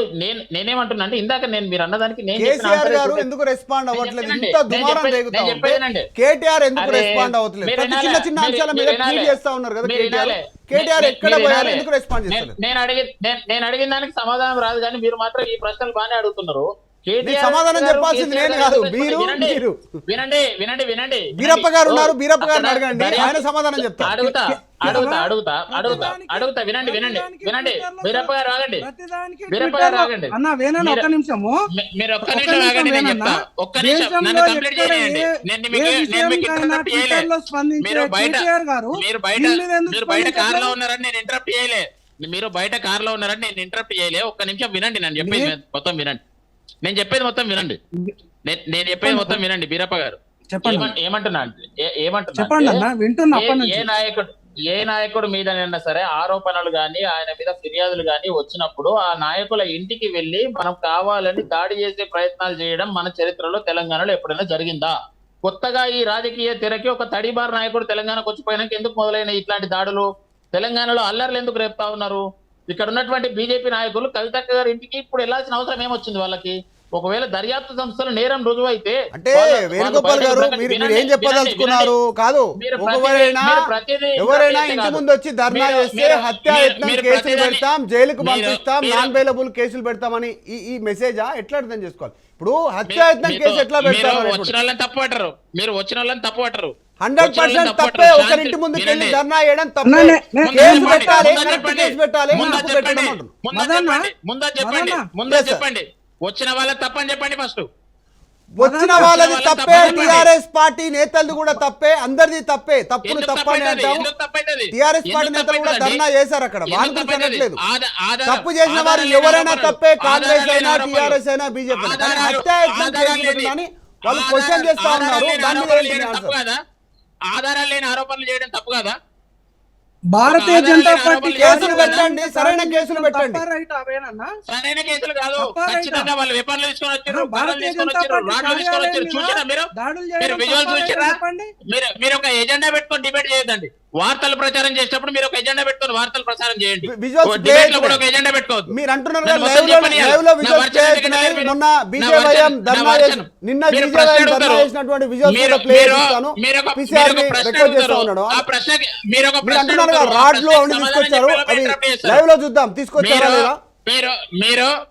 నేనేమంటున్నా అంటే, ఇందాక మీరు అన్నదానికి నేను చెప్పిన కేసీఆర్ answer గారు ఏంటంటే- ఎందుకు రెస్పాండ్ అవ్వట్లేదు? నేను ఇంత చెప్పేదేనండి. దుమారం నేను రేగుతా ఉంటే చెప్పేదేనండి. కేటీఆర్ ఎందుకు అరే, రెస్పాండ్ అవ్వట్లేదు? మీరు ప్రతి వినాలే, చిన్న చిన్న అంశాల మీద మీరు ట్వీట్ వినాలే. చేస్తా ఉన్నారు కదా మీరు కేటీఆర్. వినాలే. కేటీఆర్ ఎక్కడ మీరు పోయారు? వినాలే. ఎందుకు రెస్పాండ్ చేస్తారు? నేను అడిగిన దానికి సమాధానం రాదు, కానీ మీరు మాత్రం ఈ ప్రశ్నలు బాగానే అడుగుతున్నారు. నీకు సమాధానం చెప్పాల్సింది నేను కాదు, మీరు. వినండి. బీరప్ప గారు ఉన్నారు, బీరప్ప గారిని అడగండి, ఆయన సమాధానం చెప్తారు. అడుగుతా. వినండి. బీరప్ప గారు ఆగండి. ప్రతిదానికి బీరప్ప గారు ఆగండి. అన్న వేణన్న ఒక్క నిమిషము, మీరు ఒక్క నిమిషం ఆగండి, నేను చెప్తా. ఒక్క నిమిషం నన్ను కంప్లీట్ చేయండి. నేను మీకు ఇంటరప్ట్ చేయలే. మీరు బయట కార్లో ఉన్నారని నేను ఇంటరప్ట్ చేయలే. మీరు బయట కార్లో ఉన్నారని నేను ఇంటరప్ట్ చేయలే. ఒక్క నిమిషం వినండి, నేను చెప్పేది మొత్తం వినండి. నేను చెప్పేది మొత్తం వినండి బీరప్ప గారు. చెప్పండి. ఏమంటున్నా చెప్పండి అన్న, వింటున్నా అప్పటి నుంచి. ఏ నాయకుడు మీదనైనా సరే ఆరోపణలు గాని, ఆయన మీద ఫిర్యాదులు గాని వచ్చినప్పుడు ఆ నాయకుల ఇంటికి వెళ్లి మనం కావాలని దాడి చేసే ప్రయత్నాలు చేయడం మన చరిత్రలో తెలంగాణలో ఎప్పుడైనా జరిగిందా? కొత్తగా ఈ రాజకీయ తెరకి ఒక తడిబార్ నాయకుడు తెలంగాణకు వచ్చిపోయినాక ఎందుకు మొదలైన ఇట్లాంటి దాడులు? తెలంగాణలో అల్లర్లు ఎందుకు రేపుతా ఉన్నారు? ఇక్కడ ఉన్నటువంటి బీజేపీ నాయకులు కవితక్క గారి ఇంటికి ఇప్పుడు వెళ్లాల్సిన అవసరం ఏమొచ్చింది వాళ్ళకి? ఒకవేళ దర్యాప్తు సంస్థలు నేరం రుజువు అయితే అంటే వేణుగోపాల్ గారు మీరు ఏం చెప్పదలుచుకున్నారు? కాదు, ఎవరైనా ఇంటి ముందు వచ్చి ధర్నా చేస్తే హత్యాయత్నం కేసులు పెడతాం, జైలుకు పంపిస్తాం, నాన్ బెయిలబుల్ కేసులు పెడతామని ఈ మెసేజా ఎట్లా అర్థం చేసుకోవాలి? ఇప్పుడు హత్యాయత్నం కేసు ఎట్లా పెడతారు? వచ్చిన వాళ్ళని తప్పు పట్టరు, మీరు వచ్చిన వాళ్ళని తప్పు పట్టరు. 100% తప్పే. ఒకరింటి ముందుకు వెళ్ళి ధర్నా చేయడం తప్పే. కేసు పెట్టాలి, కేసు పెట్టాలి. ముందా చెప్పండి వచ్చిన వాళ్ళ తప్పని చెప్పండి. ఫస్ట్ వచ్చిన వాళ్ళది తప్పే, టిఆర్ఎస్ పార్టీ నేతలు కూడా తప్పే, అందరిది తప్పే. తప్పును తప్పని అంటాం. టిఆర్ఎస్ పార్టీ నేతలు కూడా ధర్నా చేశారు అక్కడ, వాళ్ళ గురించి అనట్లేదు. తప్పు చేసిన వారు ఎవరైనా తప్పే, కాంగ్రెస్ అయినా టిఆర్ఎస్ అయినా బీజేపీ అయినా. హత్యాయత్నం కేసు పెట్టిందని వాళ్ళు క్వశ్చన్ చేస్తా ఉన్నారు. దాని మీద ఏంటి ఆన్సర్? ఆధారాలు లేని ఆరోపణలు చేయడం తప్పు కదా? భారతీయ జనతా పార్టీ కేసులు పెట్టండి, సరైన కేసులు పెట్టండి. సరైన కేసులు కాదు, ఖచ్చితంగా వాళ్ళు వెపన్లు తీసుకొని వచ్చారు, భారతీయ జనతా రాడ్లు తీసుకొని వచ్చారు. చూసారా మీరు? మీరు విజువల్ చూసారా? మీరు ఒక ఎజెండా పెట్టుకొని డిబేట్ చేయొద్దండి. వార్తలు ప్రచారం చేసేటప్పుడు మీరు ఒక ఎజెండా పెట్టుకొని వార్తలు ప్రచారం చేయండి. డిబేట్ లో కూడా ఒక ఎజెండా పెట్టుకోవద్దు. మీరు అంటున్నారు కదా లైవ్ లో విజువల్స్ చేస్తున్నాయి. మొన్న బీజేవైఎం ధర్నా నిన్న బీజేవైఎం ధర్నా చేసినటువంటి విజువల్స్ కూడా ప్లే చేస్తాను. పిసిఆర్ ని రికార్డ్ చేస్తా ఉన్నాడు. మీరు అంటున్నారు కదా రాడ్లు అవన్నీ తీసుకొచ్చారు, అవి లైవ్ లో చూద్దాం, తీసుకొచ్చారా లేదా?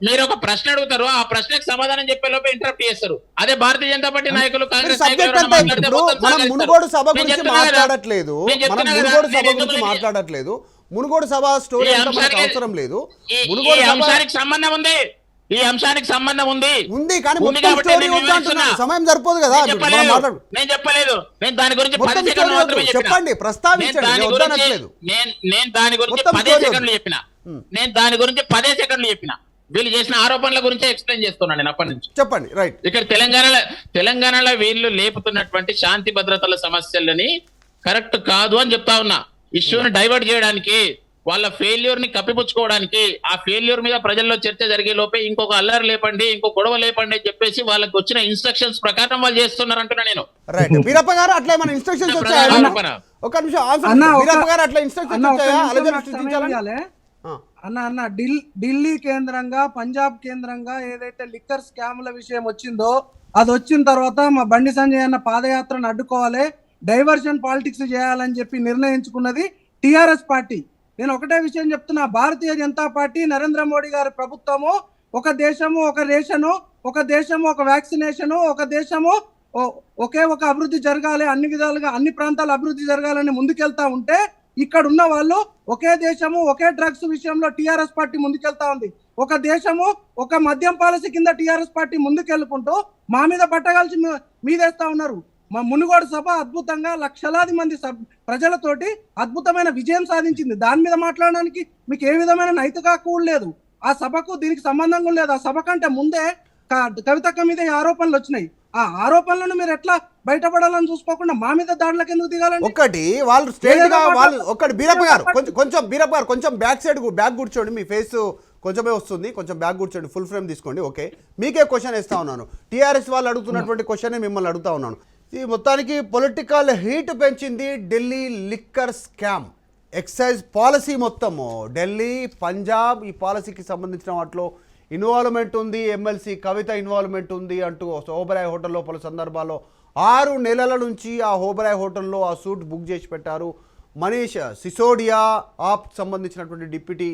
మీరు ఒక ప్రశ్న అడుగుతారు, ఆ ప్రశ్నకు సమాధానం చెప్పే లోపే ఇంటరప్ట్ చేస్తారు. అదే భారతీయ జనతా పార్టీ నాయకులు కాంగ్రెస్ సబ్జెక్ట్ అంతా ఇప్పుడు మనం మునుగోడు సభ గురించి మాట్లాడట్లేదు, మునుగోడు సభ స్టోరీ అంతా మనకు అవసరం లేదు. మునుగోడు అంశానికి సంబంధం ఉంది, ఈ అంశానికి సంబంధం ఉంది కానీ మొత్తం స్టోరీ వద్దంటున్నా, సమయం సరిపోదు కదా. నేను చెప్పలేదు, నేను దాని గురించి 10 సెకండ్లు మాత్రమే చెప్పండి, ప్రస్తావించండి. నేను దాని గురించి 10 సెకండ్లు చెప్పిన. నేను దాని గురించి 10 సెకండ్లు చెప్పిన. వీళ్ళు చేసిన ఆరోపణల గురించి ఎక్స్ప్లెయిన్ చేస్తున్నాను నేను అప్పటి నుంచి. చెప్పండి. రైట్. ఇక్కడ తెలంగాణలో వీళ్ళు లేపుతున్నటువంటి శాంతి భద్రతల సమస్యలని కరెక్ట్ కాదు అని చెప్తా ఉన్నా. ఇష్యూని డైవర్ట్ చేయడానికి, వాళ్ళ ఫెయిల్యూర్ ని కప్పిపుచ్చుకోవడానికి, ఆ ఫెయిల్యూర్ మీద ప్రజల్లో చర్చ జరిగే లోపే ఇంకొక అల్లరి లేపండి, ఇంకో గొడవ లేపండి అని చెప్పేసి వాళ్ళకి వచ్చిన ఇన్స్ట్రక్షన్స్ ప్రకారం వాళ్ళు చేస్తున్నారు అంటున్నా నేను. రైట్. వీరప్ప గారు అట్లా ఏమైనా ఇన్స్ట్రక్షన్స్ వచ్చాయా? ఒక నిమిషం వీరప్ప గారు అట్లా ఇన్స్ట్రక్షన్స్ వచ్చాయా? అన్న ఢిల్లీ కేంద్రంగా, పంజాబ్ కేంద్రంగా ఏదైతే లిక్కర్ స్కామ్ల విషయం వచ్చిందో, అది వచ్చిన తర్వాత మా బండి సంజయ్ అన్న పాదయాత్రను అడ్డుకోవాలి, డైవర్షన్ పాలిటిక్స్ చేయాలని చెప్పి నిర్ణయించుకున్నది టిఆర్ఎస్ పార్టీ. నేను ఒకటే విషయం చెప్తున్నా, భారతీయ జనతా పార్టీ, నరేంద్ర మోడీ గారి ప్రభుత్వము ఒక దేశము ఒక రేషను, ఒక దేశము ఒక వ్యాక్సినేషను, ఒక దేశము ఒకే ఒక అభివృద్ధి జరగాలి, అన్ని విధాలుగా అన్ని ప్రాంతాలు అభివృద్ధి జరగాలని ముందుకెళ్తా ఉంటే, ఇక్కడ ఉన్న వాళ్ళు ఒకే దేశము ఒకే డ్రగ్స్ విషయంలో టిఆర్ఎస్ పార్టీ ముందుకెళ్తా ఉంది. ఒక దేశము ఒక మద్యం పాలసీ కింద టిఆర్ఎస్ పార్టీ ముందుకెళ్ళుకుంటూ మా మీద బట్టగాల్చి మీదేస్తా ఉన్నారు. మా మునుగోడు సభ అద్భుతంగా లక్షలాది మంది ప్రజలతోటి అద్భుతమైన విజయం సాధించింది. దాని మీద మాట్లాడడానికి మీకు ఏ విధమైన నైతిక హక్కు లేదు. ఆ సభకు దీనికి సంబంధం లేదు. ఆ సభ కంటే ముందే కవితక్క మీద ఈ ఆరోపణలు వచ్చినాయి. ఆ ఆరోపణలను మీరు ఎట్లా బయటపడాలని చూసుకోకుండా మా మీద దాడులకు ఎందుకు దిగాలండి? ఒకటి వాళ్ళు స్ట్రైట్ గా వాళ్ళు ఒకటి బీరప్ప గారు కొంచెం బీరప్ప గారు కొంచెం బ్యాక్ కూర్చోండి, మీ ఫేస్ కొంచెమే వస్తుంది, కొంచెం బ్యాక్ కూర్చోండి, ఫుల్ ఫ్రేమ్ తీసుకోండి. ఓకే, మీకే క్వశ్చన్ ఇస్తా ఉన్నాను. టీఆర్ఎస్ వాళ్ళు అడుగుతున్నటువంటి క్వశ్చన్ మిమ్మల్ని అడుగుతా ఉన్నాను. ఈ మొత్తానికి పొలిటికల్ హీట్ పెంచింది Delhi liquor scam excise policy. మొత్తము ఢిల్లీ, పంజాబ్ ఈ పాలసీకి సంబంధించిన వాటిలో ఇన్వాల్వ్మెంట్ ఉంది, ఎమ్మెల్సీ కవిత ఇన్వాల్వ్మెంట్ ఉంది అంటూ ఓబరాయ్ హోటల్లో పలు సందర్భాల్లో 6 నెలల నుంచి ఆ ఓబరాయ్ హోటల్లో ఆ సూట్ బుక్ చేసి పెట్టారు. మనీష్ సిసోడియా ఆప్ సంబంధించినటువంటి డిప్యూటీ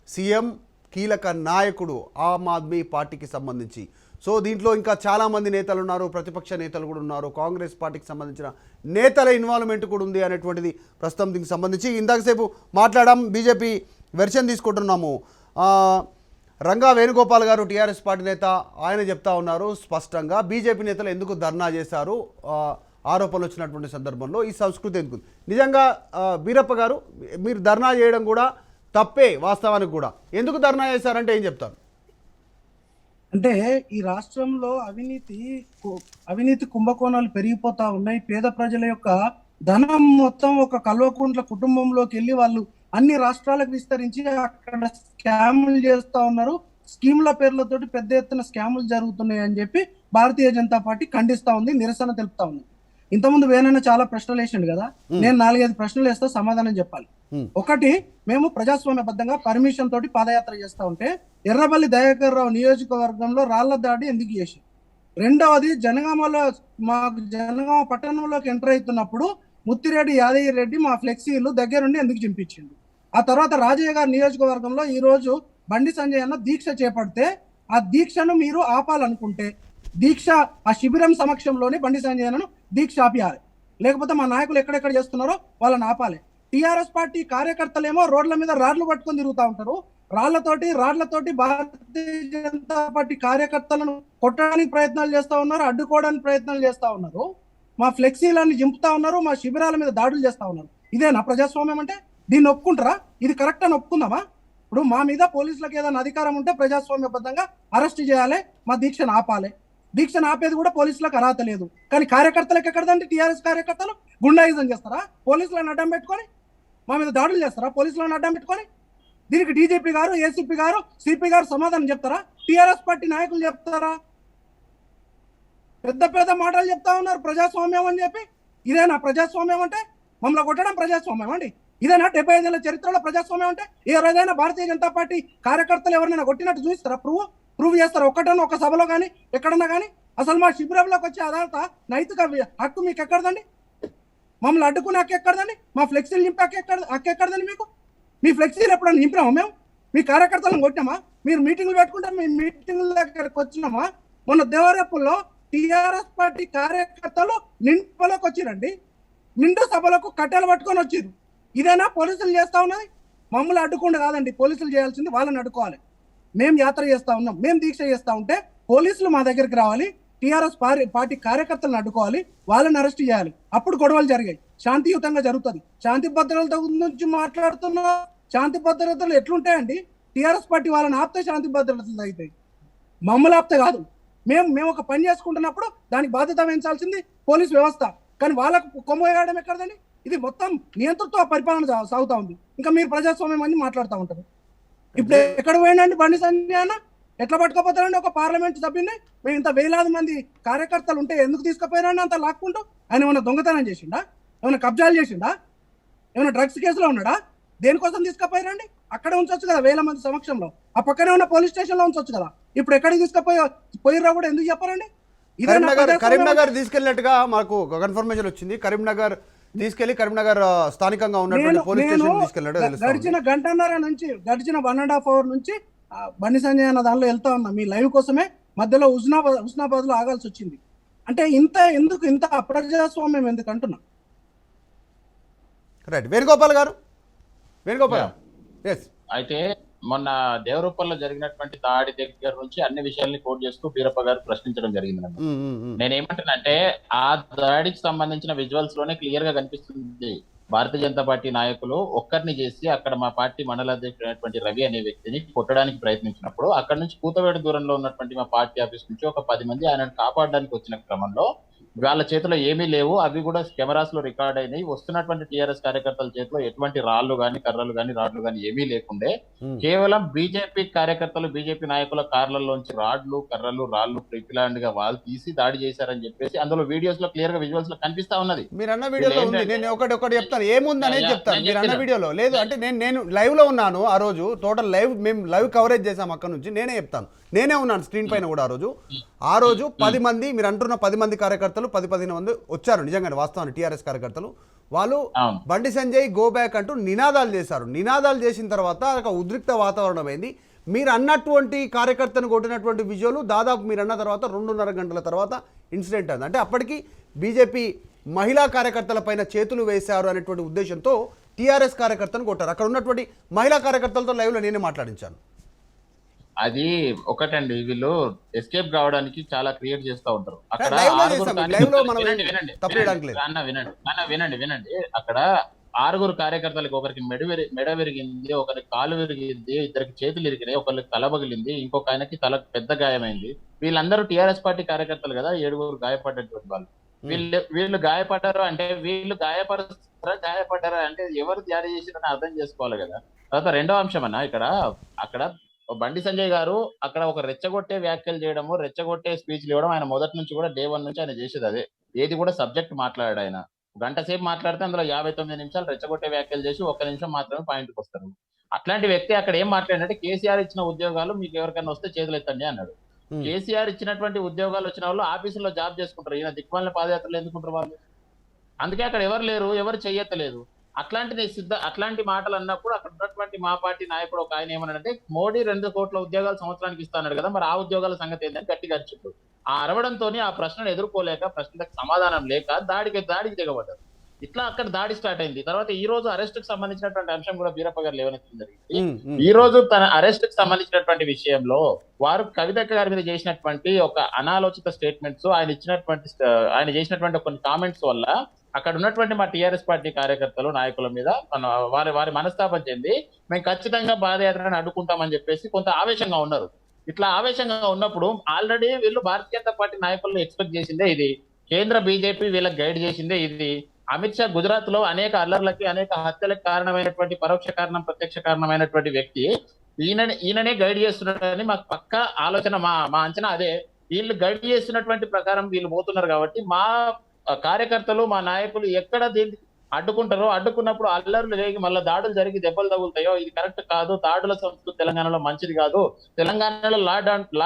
సీఎం, కీలక నాయకుడు ఆమ్ ఆద్మీ పార్టీకి సంబంధించి. సో దీంట్లో ఇంకా చాలామంది నేతలు ఉన్నారు, ప్రతిపక్ష నేతలు కూడా ఉన్నారు, కాంగ్రెస్ పార్టీకి సంబంధించిన నేతల ఇన్వాల్వ్మెంట్ కూడా ఉంది అనేటువంటిది ప్రస్తుతం దీనికి సంబంధించి. ఇందాకసేపు మాట్లాడాం, బీజేపీ వెర్షన్ తీసుకుంటున్నాము. రంగా వేణుగోపాల్ గారు టీఆర్ఎస్ పార్టీ నేత, ఆయన చెప్తా ఉన్నారు స్పష్టంగా బీజేపీ నేతలు ఎందుకు ధర్నా చేశారు ఆరోపణలు వచ్చినటువంటి సందర్భంలో, ఈ సంస్కృతి ఎందుకు. నిజంగా బీరప్ప గారు మీరు ధర్నా చేయడం కూడా తప్పే వాస్తవానికి కూడా. ఎందుకు ధర్నా చేశారంటే ఏం చెప్తారు? అంటే ఈ రాష్ట్రంలో అవినీతి కుంభకోణాలు పెరిగిపోతా ఉన్నాయి. పేద ప్రజల యొక్క ధనం మొత్తం ఒక కల్వకుంట్ల కుటుంబంలోకి వెళ్ళి వాళ్ళు అన్ని రాష్ట్రాలకు విస్తరించి అక్కడ స్కాములు చేస్తా ఉన్నారు. స్కీముల పేర్లతోటి పెద్ద ఎత్తున స్కాములు జరుగుతున్నాయి అని చెప్పి భారతీయ జనతా పార్టీ ఖండిస్తా ఉంది, నిరసన తెలుపుతా ఉంది. ఇంతకుముందు వేనైనా చాలా ప్రశ్నలు వేసిండు కదా, నేను 4-5 ప్రశ్నలు వేస్తా, సమాధానం చెప్పాలి. ఒకటి, మేము ప్రజాస్వామ్యబద్ధంగా పర్మిషన్ తోటి పాదయాత్ర చేస్తా ఉంటే ఎర్రబల్లి దయాకర్ రావు నియోజకవర్గంలో రాళ్ల దాడి ఎందుకు చేసి. రెండవది, జనగామ పట్టణంలోకి ఎంటర్ అవుతున్నప్పుడు ముత్తిరెడ్డి యాదయ్య రెడ్డి మా ఫ్లెక్సీలు దగ్గరుండి ఎందుకు చింపించిండు. ఆ తర్వాత రాజయ్య గారి నియోజకవర్గంలో ఈ రోజు బండి సంజయ్ అన్న దీక్ష చేపడితే ఆ దీక్షను మీరు ఆపాలనుకుంటే ఆ శిబిరం సమక్షంలోనే బండి సంజయ్ అన్నను దీక్ష ఆపియాలి, లేకపోతే మా నాయకులు ఎక్కడెక్కడ చేస్తున్నారో వాళ్ళని ఆపాలి. టీఆర్ఎస్ పార్టీ కార్యకర్తలేమో రోడ్ల మీద రాడ్లు పట్టుకొని తిరుగుతూ ఉంటారు. రాడ్లతోటి భారతీయ జనతా పార్టీ కార్యకర్తలను కొట్టడానికి ప్రయత్నాలు చేస్తూ ఉన్నారు, అడ్డుకోవడానికి ప్రయత్నాలు చేస్తూ ఉన్నారు, మా ఫ్లెక్సీలన్నీ చింపుతా ఉన్నారు, మా శిబిరాల మీద దాడులు చేస్తూ ఉన్నారు. ఇదేనా ప్రజాస్వామ్యం అంటే? దీన్ని ఒప్పుకుంటారా? ఇది కరెక్ట్ అని ఒప్పుకుందామా? ఇప్పుడు మా మీద పోలీసులకు ఏదైనా అధికారం ఉంటే ప్రజాస్వామ్యబద్ధంగా అరెస్ట్ చేయాలి, మా దీక్షను ఆపాలి. దీక్షను ఆపేది కూడా పోలీసులకు అర్హత లేదు. కానీ కార్యకర్తలకు ఎక్కడదండి? టీఆర్ఎస్ కార్యకర్తలు గుండాయిజం చేస్తారా? పోలీసులను అడ్డం పెట్టుకొని మా మీద దాడులు చేస్తారా? పోలీసులను అడ్డం పెట్టుకొని దీనికి డీజీపీ గారు, ఏసీపీ గారు, సిపి గారు సమాధానం చెప్తారా? టీఆర్ఎస్ పార్టీ నాయకులు చెప్తారా? పెద్ద మాటలు చెప్తా ఉన్నారు ప్రజాస్వామ్యం అని చెప్పి. ఇదేనా ప్రజాస్వామ్యం అంటే? మమ్మల్ని కొట్టడం ప్రజాస్వామ్యం అండి? ఇదేనా 75 ఏళ్ల చరిత్రలో ప్రజాస్వామ్యం అంటే? ఏ రోజైనా భారతీయ జనతా పార్టీ కార్యకర్తలు ఎవరైనా కొట్టినట్టు చూస్తారా? ప్రూవ్ చేస్తారా? ఒక సభలో కానీ ఎక్కడన్నా కానీ? అసలు మా శిబిరంలోకి వచ్చే అదాలత నైతిక హక్కు మీకు ఎక్కడదండి? మమ్మల్ని అడ్డుకునే హక్కు ఎక్కడదండి? మా ఫ్లెక్సీలు నింపే హక్కు ఎక్కడదండి మీకు? మీ ఫ్లెక్సీలు ఎప్పుడన్నా నింపినామా మేము? మీ కార్యకర్తలను కొట్టినామా? మీరు మీటింగ్లు పెట్టుకుంటే మీ మీటింగ్ల దగ్గరకు వచ్చినామా? మొన్న దేవరేపుల్లో టీఆర్ఎస్ పార్టీ కార్యకర్తలు నిండులోకి వచ్చిరండి, నిండు సభలకు కట్టెలు పట్టుకొని వచ్చిర్రు. ఇదేనా పోలీసులు చేస్తా ఉన్నది? మమ్మల్ని అడ్డుకుండా కాదండి పోలీసులు చేయాల్సింది, వాళ్ళని అడ్డుకోవాలి. మేము యాత్ర చేస్తా ఉన్నాం, మేము దీక్ష చేస్తా ఉంటే పోలీసులు మా దగ్గరికి రావాలి, టీఆర్ఎస్ పార్టీ కార్యకర్తలను అడ్డుకోవాలి, వాళ్ళని అరెస్ట్ చేయాలి. అప్పుడు గొడవలు జరిగాయి, శాంతియుతంగా జరుగుతుంది. శాంతి భద్రతల గురించి మాట్లాడుతున్నా, శాంతి భద్రతలు ఎట్లుంటాయండి? టీఆర్ఎస్ పార్టీ వాళ్ళని ఆపితే శాంతి భద్రతలు అవుతాయి, మమ్మల్ని ఆపితే కాదు. మేము ఒక పని చేసుకుంటున్నప్పుడు దానికి బాధ్యత వహించాల్సింది పోలీస్ వ్యవస్థ. కానీ వాళ్ళకు కొమ్మేయడం ఎక్కడదండి? ఇది మొత్తం నియంతృత్వ పరిపాలన సాగుతా ఉంది. ఇంకా మీరు ప్రజాస్వామ్యం అని మాట్లాడుతూ ఉంటారు. ఇప్పుడు ఎక్కడ పోయిందండి బండి సంజయ్ అన్న? ఎట్లా పట్టుకపోతారండి ఒక పార్లమెంట్ సభ్యుని? మేము ఇంత వేలాది మంది కార్యకర్తలు ఉంటే ఎందుకు తీసుకుపోయారండి అంత లాక్కుంటూ? ఆయన ఏమైనా దొంగతనం చేసిండా? ఏమైనా కబ్జాలు చేసిండా? ఏమైనా డ్రగ్స్ కేసులో ఉన్నాడా? దేనికోసం తీసుకుపోయారండి? అక్కడే ఉంచొచ్చు కదా, వేల మంది సమక్షంలో. ఆ పక్కనే ఉన్న పోలీస్ స్టేషన్ లో ఉంచొచ్చు కదా. ఇప్పుడు ఎక్కడికి పోయిర్రా కూడా ఎందుకు చెప్పారండి? కరీంనగర్ తీసుకెళ్ళినట్టుగా మాకు కన్ఫర్మేషన్ వచ్చింది. కరీంనగర్ స్థానికంగా ఉన్నటువంటి పోలీస్ స్టేషన్ తీసుకెళ్ళినట్టు గడిచిన 1.5 అవర్ నుంచి బండి సంజయ్ అన్న దానిలో వెళ్తా ఉన్నా మీ లైవ్ కోసమే. మధ్యలో హుస్నాబాద్ లో ఆగాల్సి వచ్చింది. అంటే ఇంత అప్రజాస్వామ్యం ఎందుకు అంటున్నా. రైట్, వేణుగోపాల్ గారు. అయితే మొన్న దేవరూపంలో జరిగినటువంటి దాడి దగ్గర నుంచి అన్ని విషయాల్ని కోట్ చేస్తూ బీరప్ప గారు ప్రశ్నించడం జరిగింది. నేనేమంటానంటే ఆ దాడికి సంబంధించిన విజువల్స్ లోనే క్లియర్ గా కనిపిస్తుంది భారతీయ జనతా పార్టీ నాయకులు ఒక్కరిని చేసి అక్కడ మా పార్టీ మండల అధ్యక్షుడైనటువంటి రవి అనే వ్యక్తిని కొట్టడానికి ప్రయత్నించినప్పుడు అక్కడ నుంచి కూతవేడు దూరంలో ఉన్నటువంటి మా పార్టీ ఆఫీస్ నుంచి ఒక 10 మంది ఆయనను కాపాడడానికి వచ్చిన క్రమంలో వాళ్ళ చేతిలో ఏమీ లేవు, అవి కూడా కెమెరాస్ లో రికార్డ్ అయినాయి. వస్తున్నటువంటి టీఆర్ఎస్ కార్యకర్తల చేతిలో ఎటువంటి రాళ్లు గాని కర్రలు గాని రాడ్లు గాని ఏమీ లేకుండే కేవలం బీజేపీ కార్యకర్తలు బీజేపీ నాయకుల కార్లలోంచి రాడ్లు కర్రలు రాళ్లు ప్రిపిలాండ్ గా వాళ్ళు తీసి దాడి చేశారని చెప్పేసి అందులో వీడియోస్ లో క్లియర్ గా విజువల్స్ లో కనిపిస్తా ఉన్నది. మీరు అన్న వీడియోలో ఉంది, నేను ఒకటి చెప్తాను ఏముంది అనేది చెప్తాను. మీరు అన్న వీడియోలో లేదు అంటే నేను లైవ్ లో ఉన్నాను ఆ రోజు, టోటల్ మేము లైవ్ కవరేజ్ చేసాం అక్కడ నుంచి. నేనే చెప్తాను, నేనే ఉన్నాను స్క్రీన్ పైన కూడా ఆ రోజు 10 మంది మీరు అంటున్న 10 మంది కార్యకర్తలు 10-15 మంది వచ్చారు నిజంగానే వాస్తవాన్ని టీఆర్ఎస్ కార్యకర్తలు. వాళ్ళు బండి సంజయ్ గో బ్యాక్ అంటూ నినాదాలు చేశారు. నినాదాలు చేసిన తర్వాత ఒక ఉద్రిక్త వాతావరణం అయింది. మీరు అన్నటువంటి కార్యకర్తను కొట్టినటువంటి విజువల్ దాదాపు మీరు అన్న తర్వాత 2.5 గంటల తర్వాత ఇన్సిడెంట్ అయింది. అంటే అప్పటికి బీజేపీ మహిళా కార్యకర్తల పైన చేతులు వేశారు అనేటువంటి ఉద్దేశంతో టీఆర్ఎస్ కార్యకర్తను కొట్టారు. అక్కడ ఉన్నటువంటి మహిళా కార్యకర్తలతో లైవ్లో నేనే మాట్లాడించాను. అది ఒకటండి, వీళ్ళు ఎస్కేప్ కావడానికి చాలా క్రియేట్ చేస్తూ ఉంటారు. అక్కడ వినండి, అక్కడ 6 కార్యకర్తలకు ఒకరికి మెడ విరిగింది, ఒకరికి కాలు విరిగింది, ఇద్దరికి చేతులు ఇరిగినాయి, ఒకరికి తల పగిలింది, ఇంకొక ఆయనకి తల పెద్ద గాయమైంది. వీళ్ళందరూ టీఆర్ఎస్ పార్టీ కార్యకర్తలు కదా, 7 గాయపడ్డటువంటి వాళ్ళు. వీళ్ళు గాయపడ్డారు అంటే వీళ్ళు గాయపడ్డారా అంటే ఎవరు దాడి చేసిరని అర్థం చేసుకోవాలి కదా. తర్వాత రెండో అంశం అన్న, అక్కడ బండి సంజయ్ గారు అక్కడ ఒక రెచ్చగొట్టే వ్యాఖ్యలు చేయడము, రెచ్చగొట్టే స్పీచ్లు ఇవ్వడం ఆయన మొదటి నుంచి కూడా డే 1 నుంచి ఆయన చేసేది అదే. ఏది కూడా సబ్జెక్ట్ మాట్లాడాడు ఆయన. గంట సేపు మాట్లాడితే అందులో 59 నిమిషాలు రెచ్చగొట్టే వ్యాఖ్యలు చేసి 1 నిమిషం మాత్రమే పాయింట్కి వస్తారు. అట్లాంటి వ్యక్తి అక్కడ ఏం మాట్లాడినట్టే కేసీఆర్ ఇచ్చిన ఉద్యోగాలు మీకు ఎవరికైనా వస్తే చేతులు ఎత్తండి అన్నాడు. కేసీఆర్ ఇచ్చినటువంటి ఉద్యోగాలు వచ్చిన వాళ్ళు ఆఫీసులో జాబ్ చేసుకుంటారు, ఈయన దిక్కుమాలిన పాదయాత్రలు ఎందుకుంటారు వాళ్ళు? అందుకే అక్కడ ఎవరు లేరు, ఎవరు చెయ్యత్తలేదు. అట్లాంటి మాటలు అన్నప్పుడు అక్కడ ఉన్నటువంటి మా పార్టీ నాయకుడు ఒక ఆయన ఏమన్నాడంటే మోడీ 2 కోట్ల ఉద్యోగాలు సంవత్సరానికి ఇస్తాడు కదా, మరి ఆ ఉద్యోగాల సంగతి ఏంటని గట్టిగా అరిచిండు. ఆ అరవడంతో ఆ ప్రశ్నను ఎదుర్కోలేక, ప్రశ్నలకు సమాధానం లేక దాడికి దిగబడ్డారు. ఇట్లా అక్కడ దాడి స్టార్ట్ అయింది. తర్వాత ఈ రోజు అరెస్ట్ కు సంబంధించినటువంటి అంశం కూడా బీరప్ప గారు లేవనెత్తడం జరిగింది. ఈ రోజు తన అరెస్ట్ కు సంబంధించినటువంటి విషయంలో వారు కవితక్క గారి మీద చేసినటువంటి ఒక అనాలోచిత స్టేట్మెంట్స్, ఆయన చేసినటువంటి కొన్ని కామెంట్స్ వల్ల అక్కడ ఉన్నటువంటి మా టీఆర్ఎస్ పార్టీ కార్యకర్తలు నాయకుల మీద వారి మనస్తాపం చెంది మేము ఖచ్చితంగా పాదయాత్రను అడ్డుకుంటామని చెప్పేసి కొంత ఆవేశంగా ఉన్నారు. ఇట్లా ఆవేశంగా ఉన్నప్పుడు ఆల్రెడీ వీళ్ళు భారతీయ జనతా పార్టీ నాయకులను ఎక్స్పెక్ట్ చేసిందే ఇది, కేంద్ర బీజేపీ వీళ్ళకి గైడ్ చేసిందే ఇది. అమిత్ షా గుజరాత్ లో అనేక అల్లర్లకి అనేక హత్యలకు కారణమైనటువంటి పరోక్ష కారణం ప్రత్యక్ష కారణమైనటువంటి వ్యక్తి ఈయననే గైడ్ చేస్తున్నాడని మాకు పక్క ఆలోచన, మా అంచనా అదే. వీళ్ళు గైడ్ చేస్తున్నటువంటి ప్రకారం వీళ్ళు పోతున్నారు కాబట్టి మా కార్యకర్తలు మా నాయకులు ఎక్కడ దీన్ని అడ్డుకుంటారో, అడ్డుకున్నప్పుడు అల్లర్లు రేగి మళ్ళీ దాడులు జరిగి దెబ్బలు తగులుతాయో, ఇది కరెక్ట్ కాదు, దాడుల సంస్కృతి తెలంగాణలో మంచిది కాదు, తెలంగాణలో లా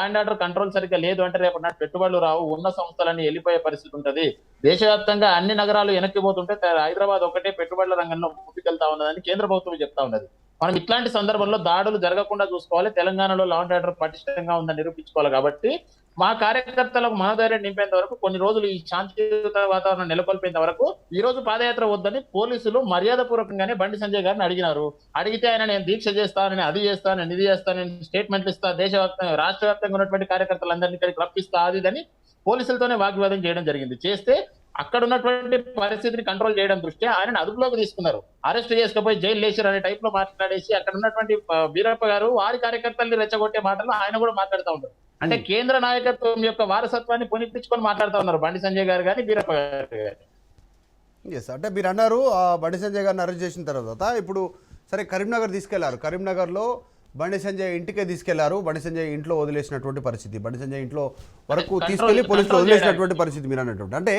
అండ్ ఆర్డర్ కంట్రోల్ సరిగ్గా లేదు అంటే రేపు నాటి పెట్టుబడులు రావు, ఉన్న సంస్థలన్నీ వెళ్ళిపోయే పరిస్థితి ఉంటది, దేశవ్యాప్తంగా అన్ని నగరాలు వెనక్కిపోతుంటే హైదరాబాద్ ఒకటే పెట్టుబడుల రంగంలో ముందుకెళ్తా ఉన్నదని కేంద్ర ప్రభుత్వం చెప్తా ఉన్నది. మనం ఇట్లాంటి సందర్భంలో దాడులు జరగకుండా చూసుకోవాలి, తెలంగాణలో లా అండ్ ఆర్డర్ పటిష్టంగా ఉందని నిరూపించుకోవాలి. కాబట్టి మా కార్యకర్తలకు మనోధైర్యం నింపేంత వరకు, కొన్ని రోజులు ఈ శాంతియుత వాతావరణం నెలకొల్పేంత వరకు ఈ రోజు పాదయాత్ర వద్దని పోలీసులు మర్యాద పూర్వకంగానే బండి సంజయ్ గారిని అడిగినారు. అడిగితే ఆయన నేను దీక్ష చేస్తానని, అది చేస్తానని, ఇది చేస్తానని స్టేట్మెంట్లు ఇస్తా, దేశవ్యాప్తంగా రాష్ట్ర వ్యాప్తంగా ఉన్నటువంటి కార్యకర్తలందరినీ ఇక్కడికి రప్పిస్తా, అది పోలీసులతోనే వాగ్వాదం చేయడం జరిగింది. చేస్తే అక్కడ ఉన్నటువంటి పరిస్థితిని కంట్రోల్ చేయడం దృష్ట్యా ఆయనను అదుపులోకి తీసుకున్నారు. అరెస్ట్ చేసుకుపోయి జైలు లేచారు అనే టైప్ లో మాట్లాడేసి అక్కడ ఉన్నటువంటి వీరప్ప గారు వారి కార్యకర్తల్ని రెచ్చగొట్టే మాటలు ఆయన కూడా మాట్లాడుతూ ఉంటారు. అంటే కేంద్ర నాయకత్వం యొక్క వారసత్వాన్ని పొనిపించుకొని మాట్లాడుతూ ఉన్నారు బండి సంజయ్ గారు కానీ వీరప్ప గారు. అంటే మీరు అన్నారు బండి సంజయ్ గారిని అరెస్ట్ చేసిన తర్వాత ఇప్పుడు సరే కరీంనగర్ తీసుకెళ్లారు, కరీంనగర్లో బండి సంజయ్ ఇంటికే తీసుకెళ్లారు, బండి సంజయ్ ఇంట్లో వదిలేసినటువంటి పరిస్థితి, బండి సంజయ్ ఇంట్లో వరకు తీసుకెళ్లి పోలీసులు వదిలేసినటువంటి పరిస్థితి మీరు అన్నటువంటి. అంటే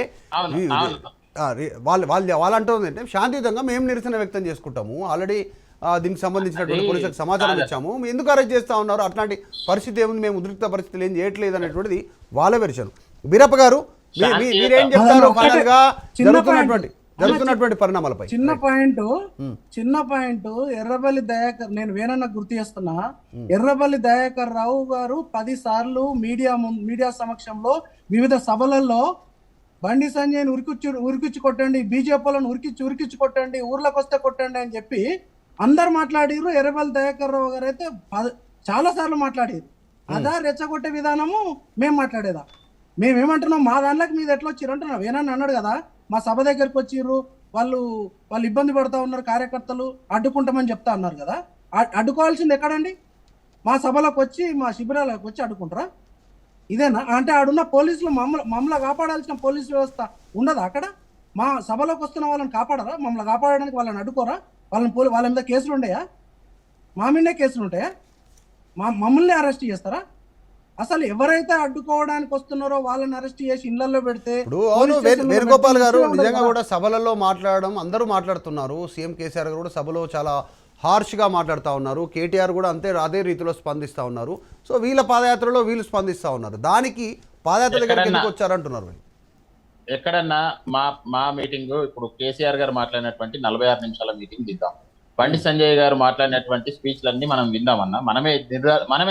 వాళ్ళు అంటుంది అంటే శాంతియుతంగా మేము నిరసన వ్యక్తం చేసుకుంటాము, ఆల్రెడీ దీనికి సంబంధించినటువంటి పోలీసులకు సమాచారం ఇచ్చాము, ఎందుకు అరెస్ట్ చేస్తా ఉన్నారు, అట్లాంటి పరిస్థితి ఏముంది, మేము ఉద్రిక్త పరిస్థితులు ఏం చేయట్లేదు అనేటువంటిది వాళ్ళ వెర్షన్. వీరప్ప గారు మీరేం చెప్తారు ఫైనల్ గా జరుగుతున్నటువంటి పరిణామాలపై? చిన్న పాయింట్ ఎర్రబల్లి దయాకర్, నేను వేనన్న గుర్తు చేస్తున్నా, ఎర్రబల్లి దయాకర్ రావు గారు 10 సార్లు మీడియా సమక్షంలో వివిధ సభలలో బండి సంజయ్ని ఉరికిచ్చి కొట్టండి, బీజేపీలను ఉరికిచ్చి కొట్టండి, ఊర్లోకి వస్తే కొట్టండి అని చెప్పి అందరు మాట్లాడిరు. ఎర్రబల్లి దయాకర్ రావు గారు అయితే చాలా సార్లు మాట్లాడారు. అదా రెచ్చగొట్టే విధానము మేము మాట్లాడేదా? మేమేమంటున్నాం, మా దాంట్లోకి మీద ఎట్లా వచ్చిర్రు అంటున్నాం. వేనన్న అన్నాడు కదా, మా సభ దగ్గరికి వచ్చిర్రు, వాళ్ళు ఇబ్బంది పడుతూ ఉన్నారు, కార్యకర్తలు అడ్డుకుంటామని చెప్తా ఉన్నారు కదా. అడ్డుకోవాల్సింది ఎక్కడండి? మా సభలకు వచ్చి, మా శిబిరాలకు వచ్చి అడ్డుకుంటారా? ఇదేనా? అంటే ఆడున్న పోలీసులు మమ్మల్ని కాపాడాల్సిన పోలీసు వ్యవస్థ ఉండదా అక్కడ? మా సభలోకి వస్తున్న వాళ్ళని కాపాడరా? మమ్మల్ని కాపాడడానికి వాళ్ళని అడ్డుకోరా? వాళ్ళ మీద కేసులు ఉన్నాయా? మా మీదే కేసులు ఉంటాయా? మమ్మల్ని అరెస్ట్ చేస్తారా? అసలు ఎవరైతే అడ్డుకోవడానికి వస్తున్నారో వాళ్ళని అరెస్ట్ చేసి ఇళ్లలో పెడితే, ఇప్పుడు అవును వేణుగోపాల్ గారు నిజంగా కూడా సభలలో మాట్లాడడం, అందరూ మాట్లాడుతున్నారు. సీఎం కేసీఆర్ గారు కూడా సభలో చాలా హార్ష్గా మాట్లాడుతూ ఉన్నారు. కేటీఆర్ కూడా అదే రీతిలో స్పందిస్తూ ఉన్నారు. సో వీళ్ళ పాదయాత్రలో వీళ్ళు స్పందిస్తూ ఉన్నారు. దానికి పాదయాత్ర దగ్గరికి ఎందుకు వచ్చారంటున్నారు వీళ్ళు? ఎక్కడన్నా మా మీటింగ్ ఇప్పుడు కేసీఆర్ గారు మాట్లాడినటువంటి 46 నిమిషాల మీటింగ్ దిద్దాం. బండి సంజయ్ గారు మాట్లాడినటువంటి స్పీచ్లన్నీ మనం విందామన్నా మనమే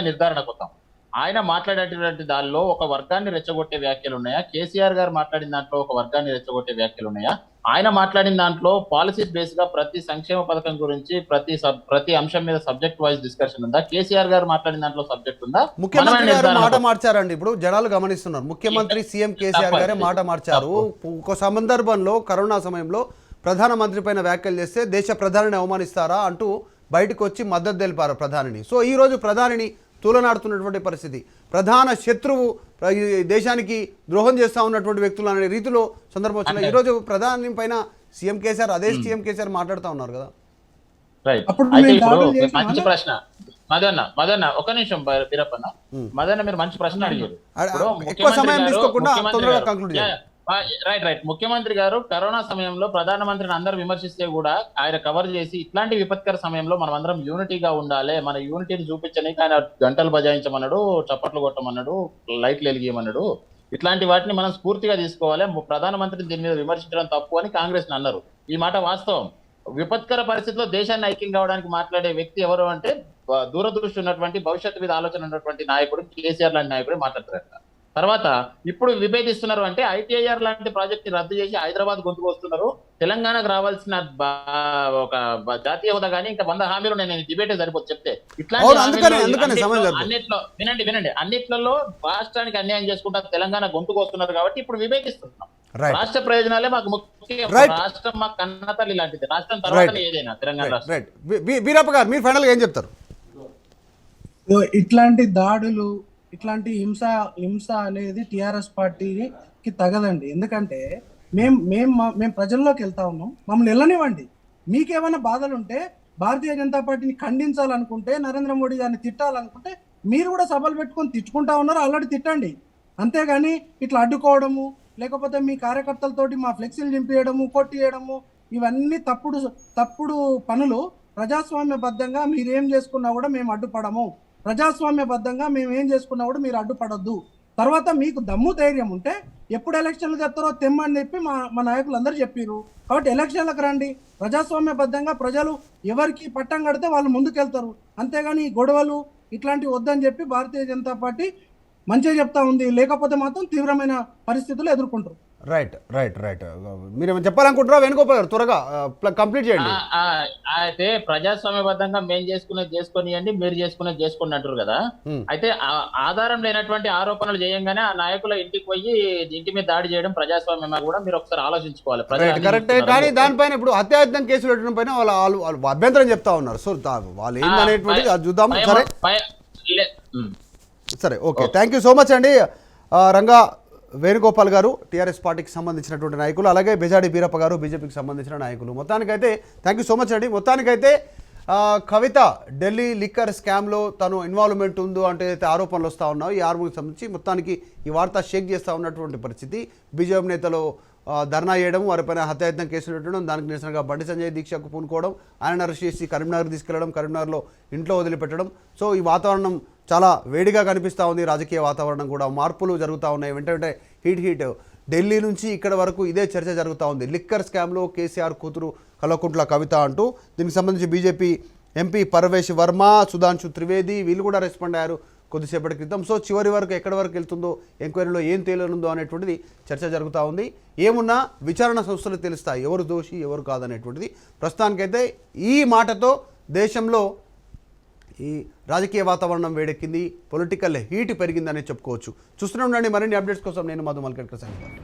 నిర్ధారణకు వస్తాం. ఆయన మాట్లాడేటువంటి దానిలో ఒక వర్గాన్ని రెచ్చగొట్టే వ్యాఖ్యలు ఉన్నాయా? కేసీఆర్ గారు మాట్లాడిన దాంట్లో ఒక వర్గాన్ని రెచ్చగొట్టే వ్యాఖ్యలు ఉన్నాయా? ఆయన మాట్లాడిన దాంట్లో పాలసీస్ బేస్ గా ప్రతి సంక్షేమ పథకం గురించి ప్రతి అంశం మీద సబ్జెక్ట్ వైజ్ డిస్కషన్ ఉందా? కేసీఆర్ గారు మాట్లాడిన దాంట్లో సబ్జెక్ట్ ఉందా? ముఖ్యమంత్రి గారు మాట మార్చారండి. ఇప్పుడు జనాలు గమనిస్తున్నారు. ముఖ్యమంత్రి సీఎం కేసీఆర్ గారే మాట మార్చారు. ఒక సందర్భంలో కరోనా సమయంలో ప్రధానమంత్రి పైన వ్యాఖ్యలు చేస్తే దేశ ప్రధానిని అవమానిస్తారా అంటూ బయటకు వచ్చి మద్దతు తెలిపారు ప్రధానిని. సో ఈ రోజు ప్రధానిని తూలనాడుతున్నటువంటి పరిస్థితి, ప్రధాన శత్రువు దేశానికి ద్రోహం చేస్తూ ఉన్నటువంటి వ్యక్తులు అనే రీతిలో సందర్భం వచ్చిన ఈరోజు ప్రధాని పైన సీఎం కేసీఆర్ మాట్లాడుతూ ఉన్నారు కదా. మంచి ప్రశ్న మదన్న ఒక నిమిషం వీరప్పన్న. మదన్న మీరు మంచి ప్రశ్న అడిగారు. ఎక్కువ సమయం తీసుకోకుండా తొందరగా కంక్లూడ్ చేయాలి. రైట్. ముఖ్యమంత్రి గారు కరోనా సమయంలో ప్రధానమంత్రిని అందరూ విమర్శిస్తే కూడా ఆయన కవర్ చేసి ఇట్లాంటి విపత్కర సమయంలో మనం అందరం యూనిటీగా ఉండాలి, మన యూనిటీని చూపించడానికి ఆయన గంటలు బజాయించమన్నాడు, చప్పట్లు కొట్టమన్నాడు, లైట్లు వెలిగియమన్నాడు. ఇట్లాంటి వాటిని మనం స్ఫూర్తిగా తీసుకోవాలి. ప్రధానమంత్రిని దీని మీద విమర్శించడం తప్పు అని కాంగ్రెస్ అన్నారు. ఈ మాట వాస్తవం. విపత్కర పరిస్థితిలో దేశాన్ని ఐక్యం కావడానికి మాట్లాడే వ్యక్తి ఎవరు అంటే దూరదృష్టి ఉన్నటువంటి, భవిష్యత్తు మీద ఆలోచన ఉన్నటువంటి నాయకుడు కేసీఆర్ లాంటి నాయకుడే మాట్లాడతారు. తర్వాత ఇప్పుడు విభేదిస్తున్నారు అంటే ఐటీఐఆర్ లాంటి ప్రాజెక్ట్ ని రద్దు చేసి హైదరాబాద్ గొంతుకు వస్తున్నారు. తెలంగాణకు రావాల్సిన ఒక జాతీయ హోదా కానీ ఇంకా 100 హామీలు నేను డిబేటే సరిపోతుంది చెప్తే. ఇట్లాంటి వినండి అన్నిట్లలో రాష్ట్రానికి అన్యాయం చేసుకుంటా తెలంగాణ గొంతుకు వస్తున్నారు కాబట్టి ఇప్పుడు విభేదిస్తున్నాం. రాష్ట్ర ప్రయోజనాలే మాకు ముఖ్యం. రాష్ట్రం మాకు కన్న తల్లి లాంటిది. రాష్ట్రం తర్వాత ఏదైనా తెలంగాణ రాష్ట్రం. వీరప్ప గారు మీరు ఫైనల్ గా ఏం చెప్తారు? ఇట్లాంటి దాడులు, ఇట్లాంటి హింస అనేది టిఆర్ఎస్ పార్టీకి తగదండి. ఎందుకంటే మేము ప్రజల్లోకి వెళ్తా ఉన్నాం, మమ్మల్ని వెళ్ళనివ్వండి. మీకేమైనా బాధలు ఉంటే, భారతీయ జనతా పార్టీని ఖండించాలనుకుంటే, నరేంద్ర మోడీ గారిని తిట్టాలనుకుంటే మీరు కూడా సభలు పెట్టుకొని తిట్టుకుంటా ఉన్నారు, ఆల్రెడీ తిట్టండి. అంతేగాని ఇట్లా అడ్డుకోవడము, లేకపోతే మీ కార్యకర్తలతోటి మా ఫ్లెక్సీలు చింపేయడము, కొట్టియడము, ఇవన్నీ తప్పుడు పనులు. ప్రజాస్వామ్యబద్ధంగా మీరేం చేసుకున్నా కూడా మేము అడ్డుపడము. ప్రజాస్వామ్యబద్ధంగా మేము ఏం చేసుకున్నా కూడా మీరు అడ్డుపడొద్దు. తర్వాత మీకు దమ్ము ధైర్యం ఉంటే ఎప్పుడు ఎలక్షన్లు తెస్తారో తెమ్మని చెప్పి మా నాయకులు అందరూ చెప్పారు. కాబట్టి ఎలక్షన్లకు రండి. ప్రజాస్వామ్యబద్ధంగా ప్రజలు ఎవరికి పట్టం కడితే వాళ్ళు ముందుకెళ్తారు. అంతేగాని ఈ గొడవలు ఇట్లాంటివి వద్దని చెప్పి భారతీయ జనతా పార్టీ మంచిగా చెప్తా ఉంది. లేకపోతే మాత్రం తీవ్రమైన పరిస్థితులు ఎదుర్కొంటారు. రైట్. మీరు ఏమైనా చెప్పాలనుకుంటారా వేణుగోపాల్ గారు? త్వరగా కంప్లీట్ చేయండి. అయితే ప్రజాస్వామ్యబద్ధంగా మేము చేసుకునేయండి, మీరు చేసుకోండి అంటారు కదా. అయితే ఆధారం లేనటువంటి ఆరోపణలు చేయంగానే ఆ నాయకుల ఇంటికి పోయి ఇంటి మీద దాడి చేయడం ప్రజాస్వామ్యమా కూడా మీరు ఒకసారి ఆలోచించుకోవాలి. కరెక్టే, కానీ దానిపైన ఇప్పుడు హత్యాయత్నం కేసులు పెట్టడం పైన వాళ్ళు అభ్యంతరం చెప్తా ఉన్నారు. సో వాళ్ళు ఏందనేటువంటిది అది చూద్దాం. సరే okay, thank you so much అండి రంగా వేణుగోపాల్ గారు, టీఆర్ఎస్ పార్టీకి సంబంధించినటువంటి నాయకులు, అలాగే బెజాడి బీరప్ప గారు, బీజేపీకి సంబంధించిన నాయకులు. మొత్తానికైతే థ్యాంక్ యూ సో మచ్ అండి. మొత్తానికైతే కవిత ఢిల్లీ లిక్కర్ స్కామ్లో తను ఇన్వాల్వ్మెంట్ ఉందో అంటే అయితే ఆరోపణలు వస్తూ ఉన్నావు. ఈ ఆరోపణకు సంబంధించి మొత్తానికి ఈ వార్త షేక్ చేస్తూ ఉన్నటువంటి పరిస్థితి. బీజేపీ నేతలు ధర్నా చేయడం, వారిపైన హత్యాయత్నం కేసులు పెట్టడం, దానికి నిరసనగా బండి సంజయ్ దీక్షకు పూనుకోవడం, ఆయన అరెస్ట్ చేసి కరీంనగర్ తీసుకెళ్లడం, కరీంనగర్లో ఇంట్లో వదిలిపెట్టడం. సో ఈ వాతావరణం చాలా వేడిగా కనిపిస్తూ ఉంది. రాజకీయ వాతావరణం కూడా మార్పులు జరుగుతూ ఉన్నాయి. వెంటనే హీట్ ఢిల్లీ నుంచి ఇక్కడ వరకు ఇదే చర్చ జరుగుతూ ఉంది. లిక్కర్ స్కామ్లో కేసీఆర్ కూతురు కల్వకుంట్ల కవిత అంటూ. దీనికి సంబంధించి బీజేపీ ఎంపీ పరవేశ్ వర్మ, సుధాంశు త్రివేది వీళ్ళు కూడా రెస్పాండ్ అయ్యారు కొద్దిసేపటి క్రితం. సో చివరి వరకు ఎక్కడి వరకు వెళ్తుందో, ఎంక్వైరీలో ఏం తేలనుందో అనేటువంటిది చర్చ జరుగుతూ ఉంది. ఏమున్నా విచారణ సంస్థలు తెలుస్తాయి ఎవరు దోషి ఎవరు కాదనేటువంటిది. ప్రస్తుతానికైతే ఈ మాటతో దేశంలో ఈ రాజకీయ వాతావరణం వేడెక్కింది, పొలిటికల్ హీట్ పెరిగిందని చెప్పుకోవచ్చు. చూస్తూనే ఉండండి మరిన్ని అప్డేట్స్ కోసం. నేను మధు మల్కట్కర్.